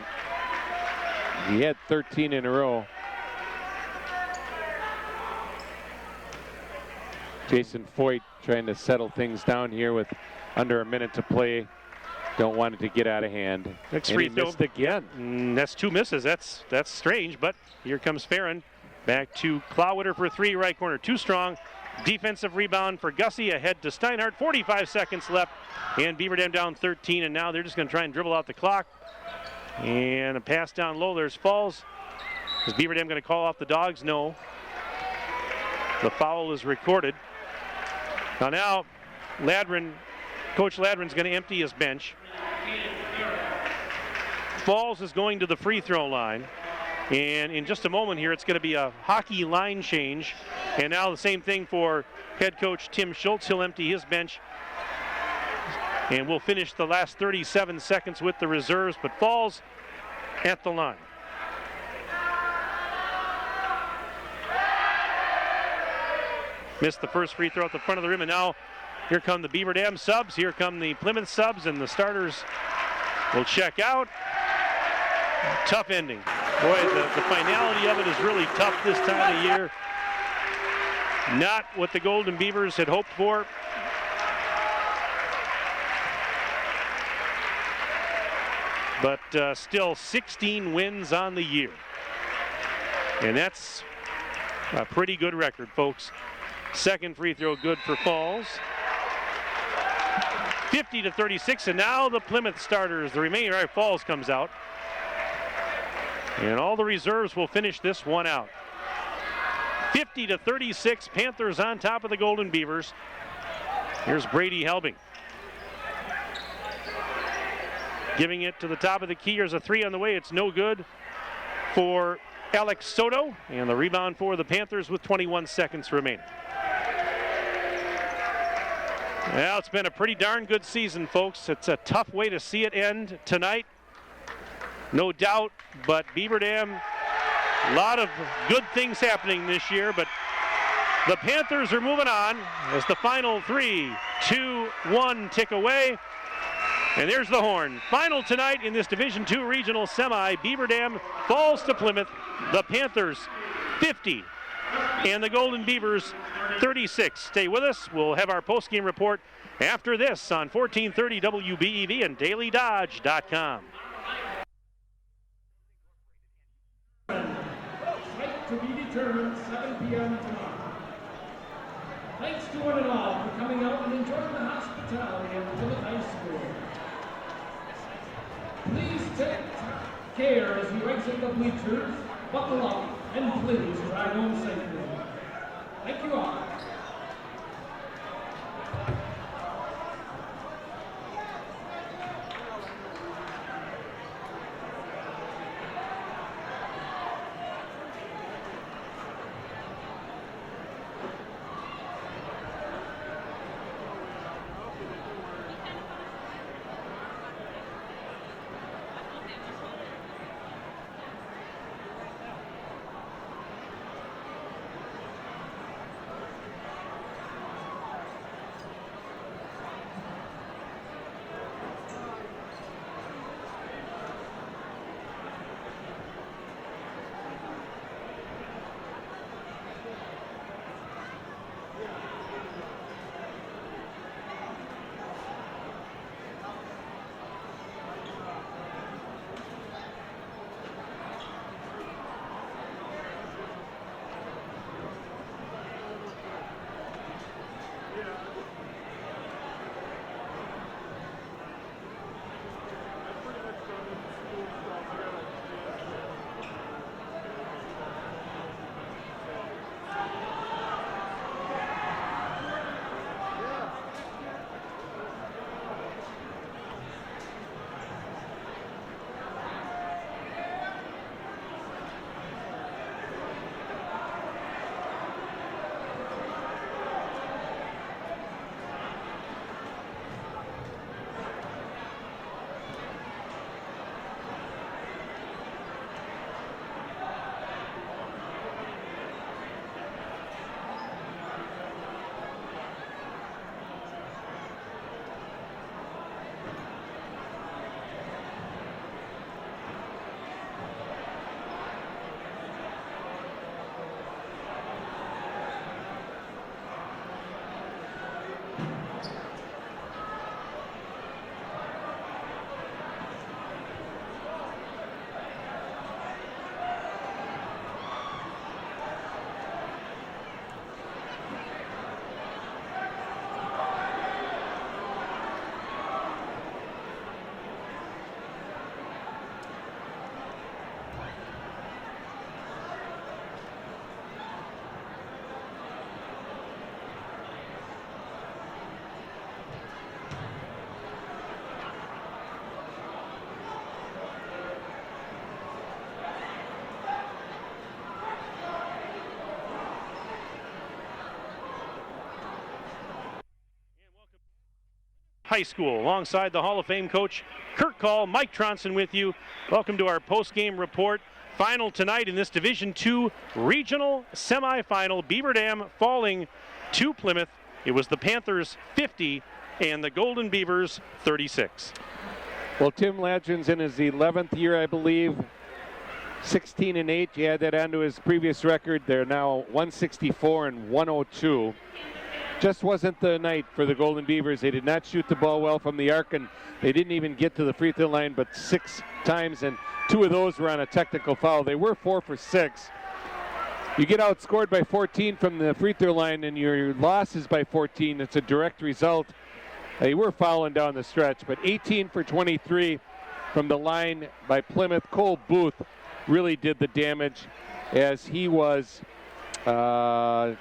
he had 13 in a row. Jason Foyt trying to settle things down here with under a minute to play. Don't want it to get out of hand. Next and free he throw missed again. That's 2 misses. That's strange, but here comes Farron. Back to Clawwitter for 3, right corner. Too strong. Defensive rebound for Gussie, ahead to Steinhardt. 45 seconds left, and Beaver Dam down 13, and now they're just going to try and dribble out the clock. And a pass down low. There's Falls. Is Beaver Dam going to call off the Dogs? No. The foul is recorded. Now Ladrin, Coach Ladrin's going to empty his bench. Falls is going to the free throw line. And in just a moment here, it's going to be a hockey line change. And now the same thing for head coach Tim Schultz. He'll empty his bench. And we'll finish the last 37 seconds with the reserves, but falls at the line. Missed the first free throw at the front of the rim, and now here come the Beaver Dam subs. Here come the Plymouth subs, and the starters will check out. Tough ending. Boy, the finality of it is really tough this time of year. Not what the Golden Beavers had hoped for. But still 16 wins on the year. And that's a pretty good record, folks. Second free throw good for Falls. 50-36, and now the Plymouth starters, the remaining, right, Falls comes out. And all the reserves will finish this one out. 50-36, Panthers on top of the Golden Beavers. Here's Brady Helbing. Giving it to the top of the key. Here's a three on the way. It's no good for Alex Soto. And the rebound for the Panthers with 21 seconds remaining. Well, it's been a pretty darn good season, folks. It's a tough way to see it end tonight, no doubt, but Beaver Dam, a lot of good things happening this year, but the Panthers are moving on as the final 3, 2, 1 tick away. And there's the horn. Final tonight in this Division II Regional Semi. Beaver Dam falls to Plymouth. The Panthers 50 and the Golden Beavers 36. Stay with us. We'll have our post-game report after this on 1430 WBEV and DailyDodge.com. Site to be determined 7 p.m. tomorrow. Thanks to one and all for coming out and enjoying the hospitality of Plymouth High School. Please take care as you exit the bleachers, buckle up, and please ride home safely. Thank you all. High School. Alongside the Hall of Fame coach Kirk Call, Mike Tronson with you. Welcome to our post-game report. Final tonight in this Division II Regional Semifinal. Beaver Dam falling to Plymouth. It was the Panthers 50 and the Golden Beavers 36. Well, Tim Ladgen's in his 11th year, I believe. 16-8. You add that onto his previous record. They're now 164 and 102. Just wasn't the night for the Golden Beavers. They did not shoot the ball well from the arc, and they didn't even get to the free throw line but 6 times, and 2 of those were on a technical foul. They were 4 for 6. You get outscored by 14 from the free throw line, and your loss is by 14. It's a direct result. They were fouling down the stretch, but 18 for 23 from the line by Plymouth. Cole Booth really did the damage, as he was 2,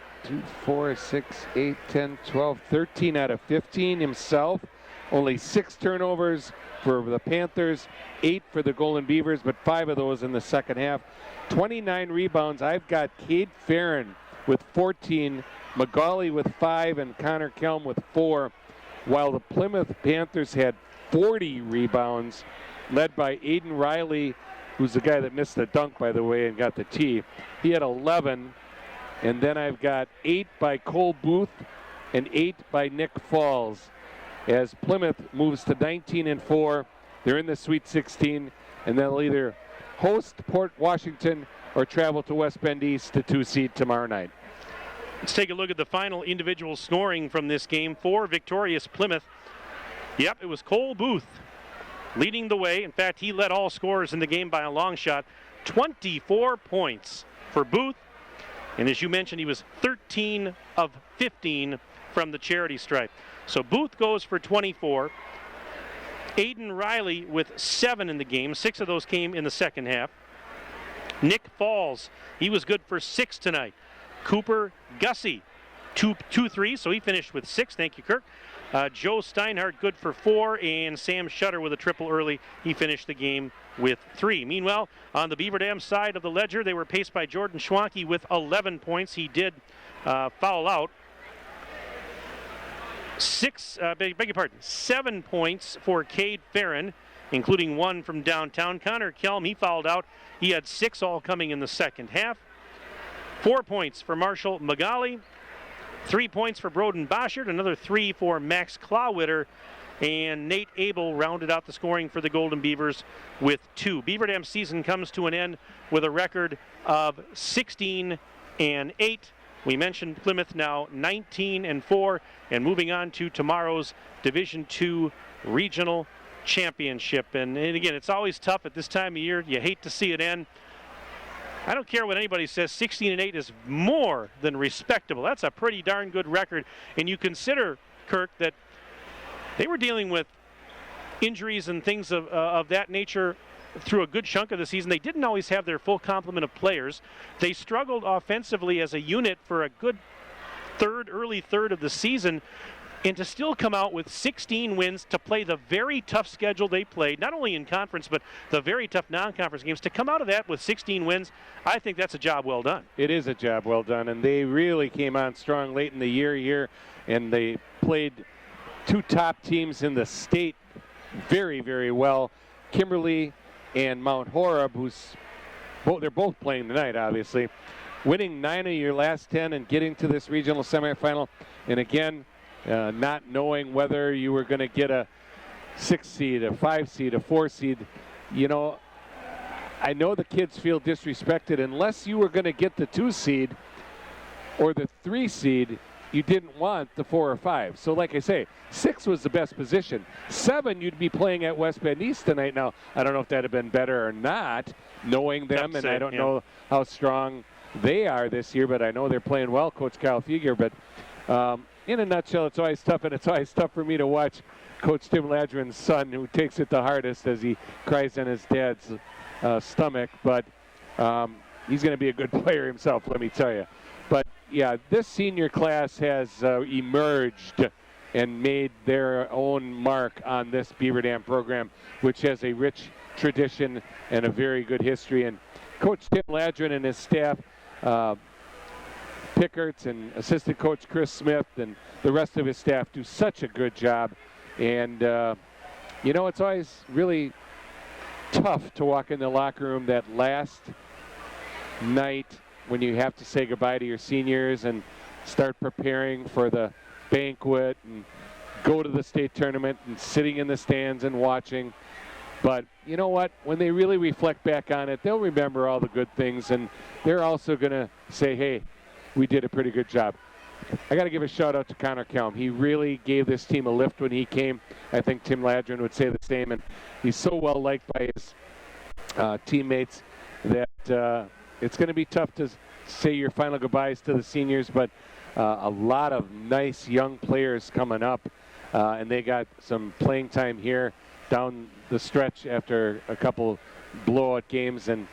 4, 6, 8, 10, 12, 13 out of 15 himself. Only 6 turnovers for the Panthers, 8 for the Golden Beavers, but 5 of those in the second half. 29 rebounds. I've got Cade Farron with 14, Magali with 5, and Connor Kelm with 4, while the Plymouth Panthers had 40 rebounds, led by Aiden Riley, who's the guy that missed the dunk, by the way, and got the tee. He had 11, and then I've got 8 by Cole Booth and 8 by Nick Falls. As Plymouth moves to 19-4, they're in the Sweet 16, and they'll either host Port Washington or travel to West Bend East to 2 seed tomorrow night. Let's take a look at the final individual scoring from this game for victorious Plymouth. Yep, it was Cole Booth leading the way. In fact, he led all scorers in the game by a long shot. 24 points for Booth. And as you mentioned, he was 13 of 15 from the charity stripe. So Booth goes for 24. Aiden Riley with 7 in the game. 6 of those came in the second half. Nick Falls, he was good for 6 tonight. Cooper Gussie, 2 threes, so he finished with 6. Thank you, Kirk. Joe Steinhardt, good for 4, and Sam Shutter with a triple early. He finished the game with 3. Meanwhile, on the Beaver Dam side of the ledger, they were paced by Jordan Schwanke with 11 points. He did foul out. 7 points for Cade Farron, including 1 from downtown. Connor Kelm, he fouled out. He had 6 all coming in the second half. 4 points for Marshall Magali. 3 points for Broden Boschert. Another 3 for Max Clawitter. And Nate Abel rounded out the scoring for the Golden Beavers with 2. Beaver Dam season comes to an end with a record of 16-8. We mentioned Plymouth now 19-4, and moving on to tomorrow's Division II Regional Championship. And again, it's always tough at this time of year. You hate to see it end. I don't care what anybody says, 16-8 is more than respectable. That's a pretty darn good record. And you consider, Kirk, that they were dealing with injuries and things of that nature through a good chunk of the season. They didn't always have their full complement of players. They struggled offensively as a unit for a good early third of the season. And to still come out with 16 wins, to play the very tough schedule they played, not only in conference, but the very tough non-conference games, to come out of that with 16 wins, I think that's a job well done. It is a job well done, and they really came on strong late in the year here, and they played 2 top teams in the state very, very well. Kimberly and Mount Horeb, they're both playing tonight, obviously, winning 9 of your last 10 and getting to this regional semifinal. And again, not knowing whether you were going to get a 6 seed, a 5 seed, a 4 seed. You know, I know the kids feel disrespected. Unless you were going to get the 2 seed or the 3 seed, you didn't want the 4 or 5. So like I say, 6 was the best position. 7, you'd be playing at West Bend East tonight. Now, I don't know if that had been better or not, knowing them, and I don't know how strong they are this year, but I know they're playing well, Coach Kyle Fugger. But in a nutshell, it's always tough, and it's always tough for me to watch Coach Tim Ladgren's son, who takes it the hardest as he cries on his dad's stomach. But he's going to be a good player himself, let me tell you. But, yeah, this senior class has emerged and made their own mark on this Beaver Dam program, which has a rich tradition and a very good history. And Coach Tim Ladgren and his staff, Pickards and assistant coach Chris Smith and the rest of his staff do such a good job And, you know, it's always really tough to walk in the locker room that last night when you have to say goodbye to your seniors and start preparing for the banquet and go to the state tournament and sitting in the stands and watching. But you know what? When they really reflect back on it, they'll remember all the good things, and they're also going to say, hey, we did a pretty good job. I got to give a shout out to Connor Kelm. He really gave this team a lift when he came. I think Tim Ladron would say the same, and he's so well liked by his teammates that it's going to be tough to say your final goodbyes to the seniors, but a lot of nice young players coming up, and they got some playing time here down the stretch after a couple blowout games, and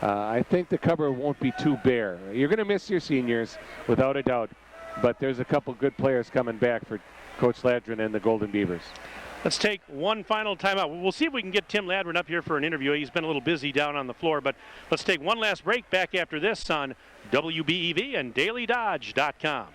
I think the cupboard won't be too bare. You're going to miss your seniors, without a doubt, but there's a couple good players coming back for Coach Ladron and the Golden Beavers. Let's take one final timeout. We'll see if we can get Tim Ladron up here for an interview. He's been a little busy down on the floor, but let's take one last break. Back after this on WBEV and DailyDodge.com.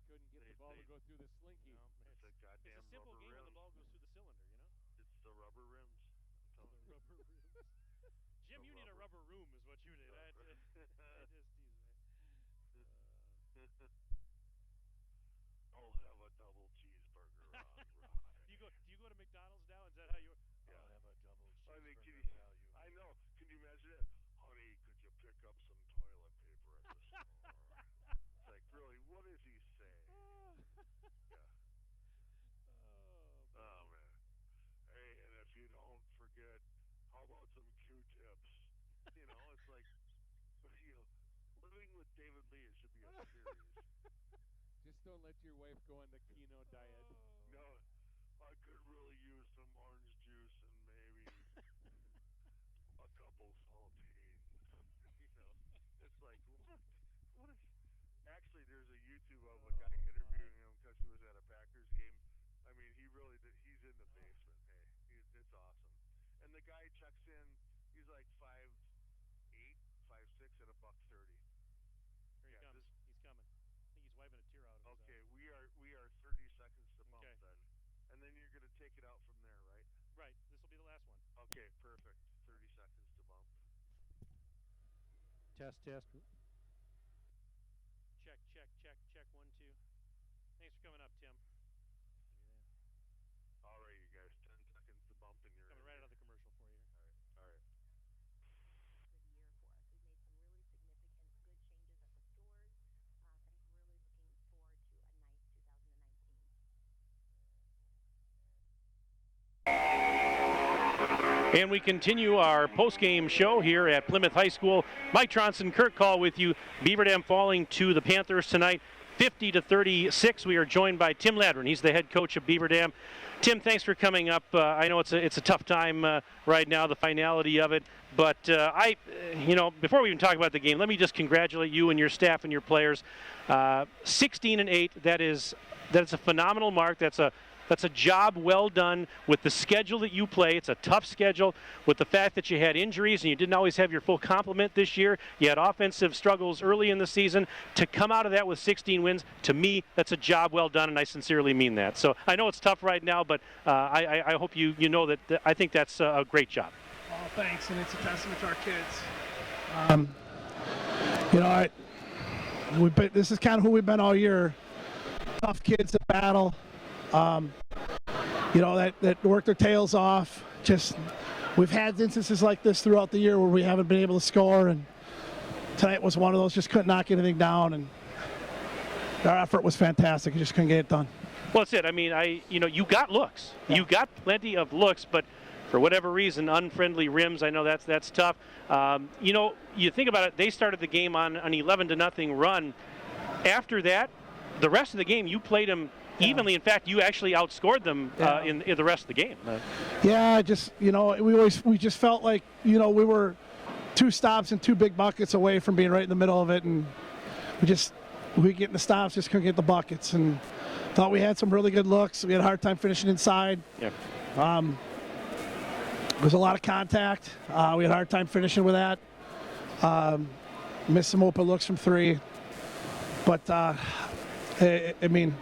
Couldn't get the ball to go through the slinky. No, it's a goddamn it's a simple rubber game rim. when the ball goes through the cylinder, you know? It's the rubber rims. Rubber rims. Jim, you need a rubber room is what you need. I just tease me. I'll have a double cheeseburger on rye. Do you go to McDonald's now? Is that how you? Yeah. I'll have a double cheeseburger. I mean, I know. Can you imagine it? Honey, could you pick up some toilet paper at the store? It's like, really, what is he saying? Yeah. Oh, man. Hey, and if you don't forget, how about some Q-tips? You know, it's like, living with David Lee, it should be a series. Just don't let your wife go on the keto diet. No, I could really use some orange juice and maybe a couple saltines. You know, it's like, what is... Actually, there's a YouTube of a guy interviewing him because he was at a Packers game. I mean, he really did. He's in the basement. Hey, it's awesome. And the guy checks in. He's like 5'8", 5'6", and $130. Here he comes. He's coming. I think he's wiping a tear out of his Okay, eye. we are 30 seconds to bump then, and then you're gonna take it out from there, right? Right. This will be the last one. Okay, perfect. 30 seconds to bump. Test. Check. 1, 2. Thanks for coming up, Tim. All right, you guys. 10 seconds to bump, and you're coming right out of the commercial for you. All right. And we continue our post-game show here at Plymouth High School. Mike Tronson, Kurt Call with you. Beaver Dam falling to the Panthers tonight, 50-36. We are joined by Tim Ladron. He's the head coach of Beaver Dam. Tim, thanks for coming up. I know it's a tough time right now, the finality of it. But before we even talk about the game, let me just congratulate you and your staff and your players. 16-8. That is a phenomenal mark. That's a job well done with the schedule that you play. It's a tough schedule with the fact that you had injuries and you didn't always have your full complement this year. You had offensive struggles early in the season. To come out of that with 16 wins, to me, that's a job well done, and I sincerely mean that. So I know it's tough right now, but I hope you know that I think that's a great job. Oh, thanks, and it's a testament to our kids. This is kind of who we've been all year. Tough kids to battle. That work their tails off. We've had instances like this throughout the year where we haven't been able to score, and tonight was one of those. Just couldn't knock anything down, and our effort was fantastic. We just couldn't get it done. Well, that's it. I mean, you got looks. Yeah. You got plenty of looks, but for whatever reason, unfriendly rims. I know that's tough. You think about it. They started the game on an 11-0 run. After that, the rest of the game, you played them evenly. In fact, you actually outscored them in the rest of the game. Yeah, just we just felt like we were 2 stops and 2 big buckets away from being right in the middle of it, and we getting the stops, just couldn't get the buckets, and thought we had some really good looks. We had a hard time finishing inside. Yeah. There was a lot of contact. We had a hard time finishing with that. Missed some open looks from 3, but I mean,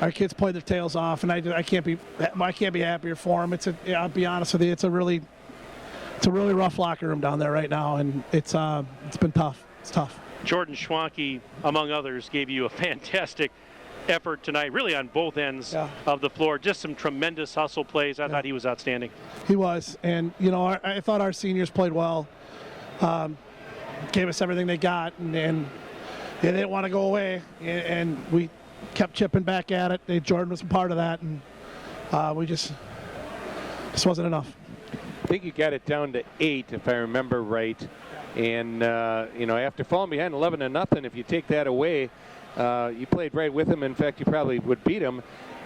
our kids played their tails off, and I can't be happier for them. I'll be honest with you, it's a really rough locker room down there right now, and it's been tough. It's tough. Jordan Schwanke, among others, gave you a fantastic effort tonight, really on both ends of the floor. Just some tremendous hustle plays. I thought he was outstanding. He was, and I thought our seniors played well. Gave us everything they got, and they didn't want to go away, and we kept chipping back at it. Jordan was a part of that, and we just wasn't enough. I think you got it down to 8, if I remember right. And after falling behind 11-0, if you take that away, you played right with them. In fact, you probably would beat them.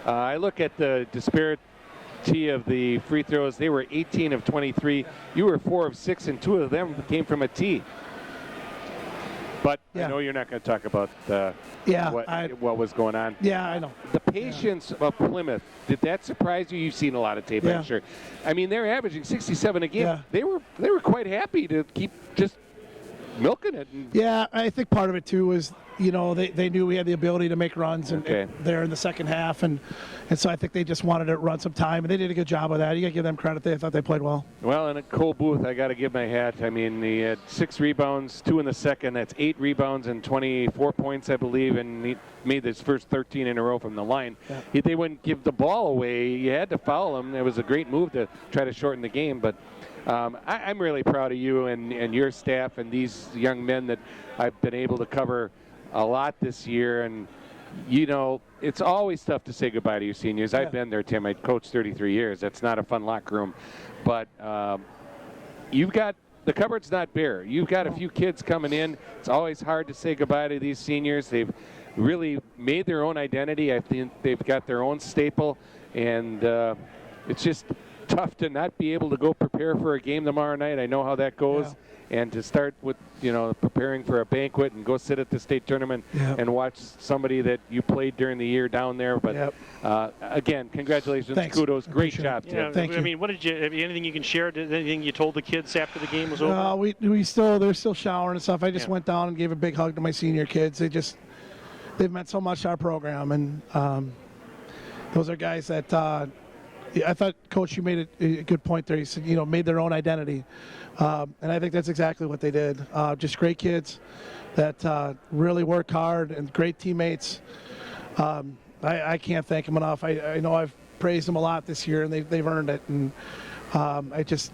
I look at the disparity of the free throws. They were 18 of 23. You were 4 of 6, and 2 of them came from a tee. But I know you're not going to talk about what was going on. Yeah, I know. The patience of Plymouth, did that surprise you? You've seen a lot of tape, I'm sure. I mean, they're averaging 67 a game. Yeah. They were quite happy to keep just milking it. Yeah, I think part of it too was they knew we had the ability to make runs and there in the second half, and so I think they just wanted to run some time, and they did a good job of that. You got to give them credit. They thought they played well. Well, and at Cole Booth, I got to give my hat. I mean, he had 6 rebounds, 2 in the second. That's 8 rebounds and 24 points, I believe, and he made his first 13 in a row from the line. Yeah. They wouldn't give the ball away. You had to foul him. It was a great move to try to shorten the game, but I'm really proud of you and your staff and these young men that I've been able to cover a lot this year. And it's always tough to say goodbye to your seniors. I've been there, Tim. I coached 33 years. That's not a fun locker room, but you've got the cupboard's not bare. You've got a few kids coming in. It's always hard to say goodbye to these seniors. They've really made their own identity. I think they've got their own staple, and it's just tough to not be able to go prepare for a game tomorrow night. I know how that goes. And to start with, preparing for a banquet and go sit at the state tournament and watch somebody that you played during the year down there. But again, congratulations, Thanks. Kudos, great job, Tim. Yeah, Thank you. I mean, what did you? Anything you can share? Anything you told the kids after the game was over? They're still showering and stuff. I just went down and gave a big hug to my senior kids. They've meant so much to our program, and those are guys that. I thought, Coach, you made a good point there. You said, made their own identity. And I think that's exactly what they did. Just great kids that really work hard and great teammates. I can't thank them enough. I know I've praised them a lot this year, and they've earned it. And it's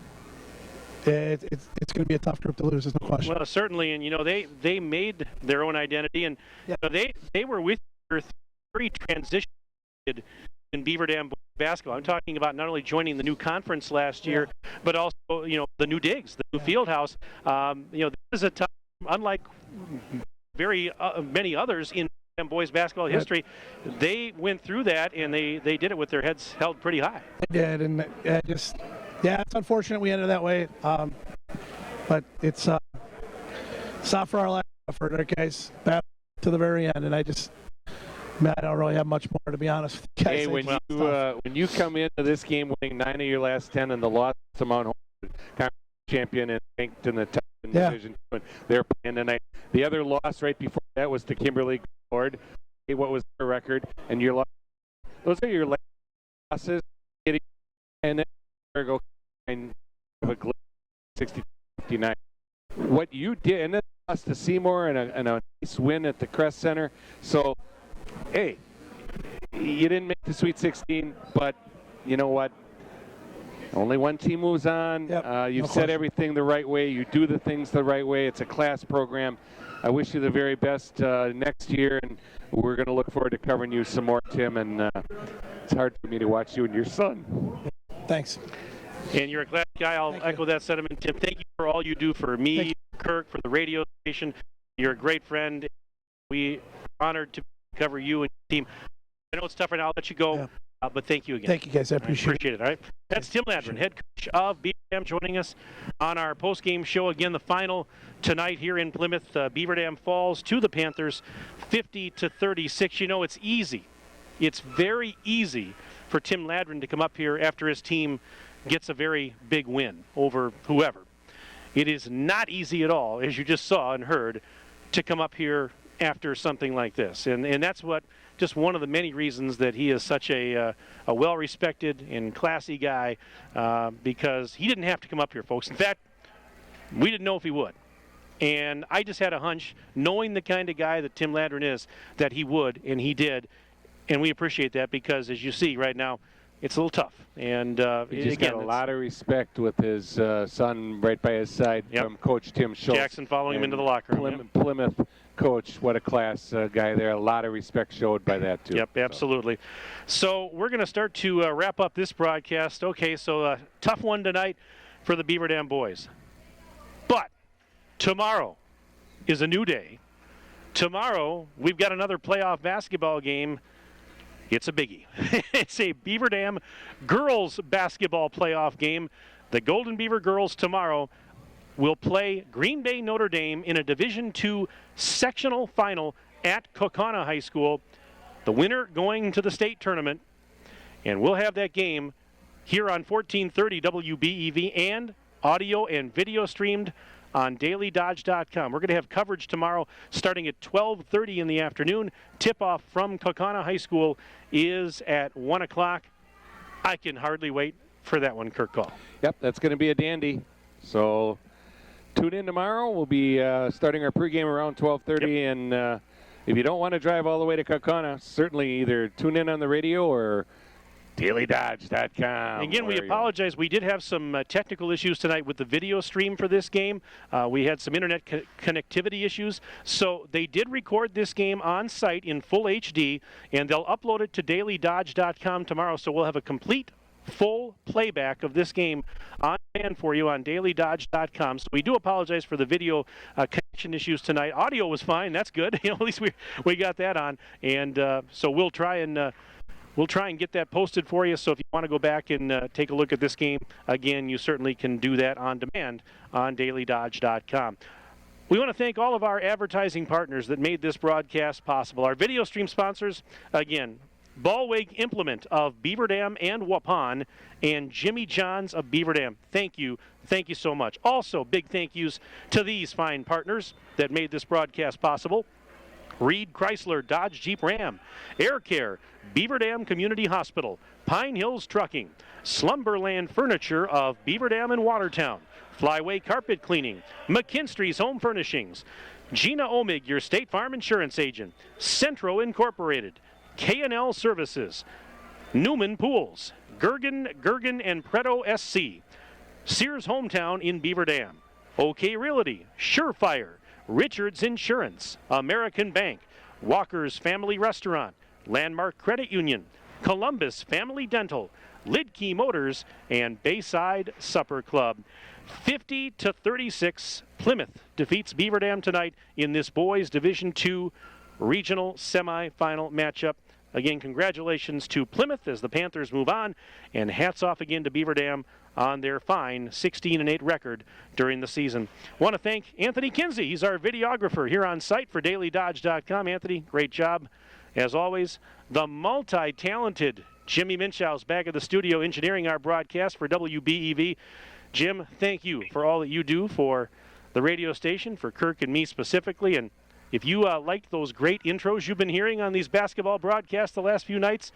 going to be a tough group to lose, there's no question. Well, certainly. And, they made their own identity. And they were with your 3 transition in Beaver Dam basketball. I'm talking about not only joining the new conference last year, but also, the new digs, the new field house. This is a time, unlike very many others in boys basketball history, they went through that, and they did it with their heads held pretty high. They did, and it's unfortunate we ended that way. But it's not for our last effort. Our guys battled to the very end, and I don't really have much more, to be honest with you guys. Hey, when you come into this game winning 9 of your last 10 and the loss to Mount Hope, conference champion and ranked in the top division, they're playing tonight. The other loss right before that was to Kimberly Gord. What was their record? And your loss. Those are your losses. And then go and have a 60-59. What you did, and then lost to Seymour and a nice win at the Crest Center. So. Hey, you didn't make the Sweet 16, but you know what? Only one team moves on. Yep, You've no said question. everything the right way. You do the things the right way. It's a class program. I wish you the very best next year, and we're going to look forward to covering you some more, Tim. And it's hard for me to watch you and your son. Thanks. And you're a class guy. I'll echo that sentiment, Tim. Thank you for all you do for me, Kirk, for the radio station. You're a great friend. We are honored to cover you and your team. I know it's tough right now. I'll let you go, but thank you again. Thank you, guys. I appreciate it. All right. That's Tim Ladron, head coach of Beaver Dam, joining us on our post-game show. Again, the final tonight here in Plymouth. Beaver Dam falls to the Panthers 50-36. You know, it's easy. It's very easy for Tim Ladron to come up here after his team gets a very big win over whoever. It is not easy at all, as you just saw and heard, to come up here after something like this. And that's what, just one of the many reasons that he is such a well-respected and classy guy, because he didn't have to come up here, folks. In fact, we didn't know if he would. And I just had a hunch, knowing the kind of guy that Tim Ladron is, that he would, and he did. And we appreciate that because, as you see right now, it's a little tough. And He just got a lot of respect with his son right by his side from Coach Tim Schultz. Jackson following him into the locker room. Plymouth coach, what a class guy there. A lot of respect showed by that, too. Yep, absolutely. So we're going to start to wrap up this broadcast. Okay, so a tough one tonight for the Beaver Dam boys. But tomorrow is a new day. Tomorrow, we've got another playoff basketball game. It's a biggie. It's a Beaver Dam girls basketball playoff game. The Golden Beaver girls tomorrow will play Green Bay Notre Dame in a Division II sectional final at Kaukauna High School. The winner going to the state tournament. And we'll have that game here on 1430 WBEV and audio and video streamed on dailydodge.com. We're going to have coverage tomorrow starting at 12:30 in the afternoon. Tip-off from Kaukauna High School is at 1 o'clock. I can hardly wait for that one, Kirk Call. Yep, that's going to be a dandy. So tune in tomorrow. We'll be starting our pregame around 12:30. And if you don't want to drive all the way to Kaukauna, certainly either tune in on the radio or dailydodge.com. Again, we apologize. We did have some technical issues tonight with the video stream for this game. We had some internet connectivity issues. So they did record this game on site in full HD, and they'll upload it to dailydodge.com tomorrow. So we'll have a complete full playback of this game on demand for you on dailydodge.com. So we do apologize for the video connection issues tonight. Audio was fine. That's good. You know, at least we got that on. And so we'll try and get that posted for you. So if you want to go back and take a look at this game again, you certainly can do that on demand on dailydodge.com. We want to thank all of our advertising partners that made this broadcast possible. Our video stream sponsors, again, Ballweg Implement of Beaver Dam and Waupun, and Jimmy John's of Beaver Dam. Thank you. Thank you so much. Also, big thank yous to these fine partners that made this broadcast possible. Reed Chrysler Dodge Jeep Ram, Air Care, Beaver Dam Community Hospital, Pine Hills Trucking, Slumberland Furniture of Beaver Dam and Watertown, Flyway Carpet Cleaning, McKinstry's Home Furnishings, Gina Omig, your State Farm Insurance Agent, Centro Incorporated, K&L Services, Newman Pools, Gergen and Preto SC, Sears Hometown in Beaver Dam, OK Realty, Surefire, Richards Insurance, American Bank, Walker's Family Restaurant, Landmark Credit Union, Columbus Family Dental, Lidkey Motors, and Bayside Supper Club. 50-36, Plymouth defeats Beaver Dam tonight in this boys Division II regional semifinal matchup. Again, congratulations to Plymouth as the Panthers move on, and hats off again to Beaver Dam on their fine 16-8 record during the season. Want to thank Anthony Kinsey. He's our videographer here on site for dailydodge.com. Anthony, great job as always. The multi-talented Jimmy Minchow's back at the studio engineering our broadcast for WBEV. Jim, thank you for all that you do for the radio station, for Kirk and me specifically. And if you liked those great intros you've been hearing on these basketball broadcasts the last few nights,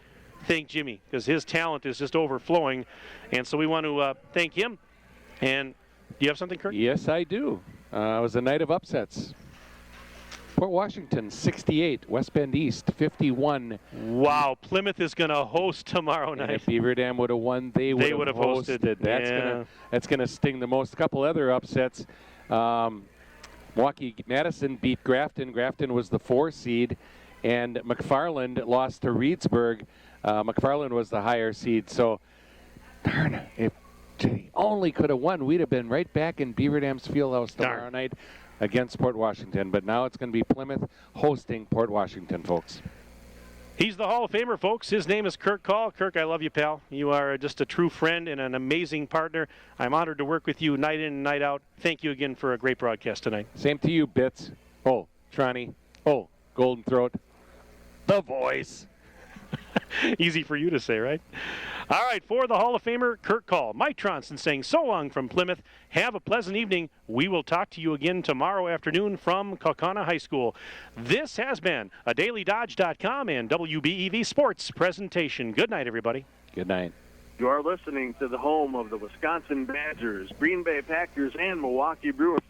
thank Jimmy, because his talent is just overflowing. And so we want to thank him. And do you have something, Kirk? Yes, I do. It was a night of upsets. Port Washington 68, West Bend East 51. Wow, Plymouth is going to host tomorrow And night. if Beaver Dam would have won, they would have hosted. That's gonna sting the most. A couple other upsets. Milwaukee Madison beat Grafton. Grafton was the 4 seed, and McFarland lost to Reedsburg. McFarland was the higher seed. So, darn, if they only could have won, we'd have been right back in Beaver Dam's Fieldhouse tomorrow night against Port Washington. But now it's going to be Plymouth hosting Port Washington, folks. He's the Hall of Famer, folks. His name is Kirk Call. Kirk, I love you, pal. You are just a true friend and an amazing partner. I'm honored to work with you night in and night out. Thank you again for a great broadcast tonight. Same to you, Bits. Oh, Tronny. Oh, Golden Throat. The voice. Easy for you to say, right? All right, for the Hall of Famer, Kirk Call. Mike Tronson saying so long from Plymouth. Have a pleasant evening. We will talk to you again tomorrow afternoon from Kaukauna High School. This has been a DailyDodge.com and WBEV Sports presentation. Good night, everybody. Good night. You are listening to the home of the Wisconsin Badgers, Green Bay Packers, and Milwaukee Brewers.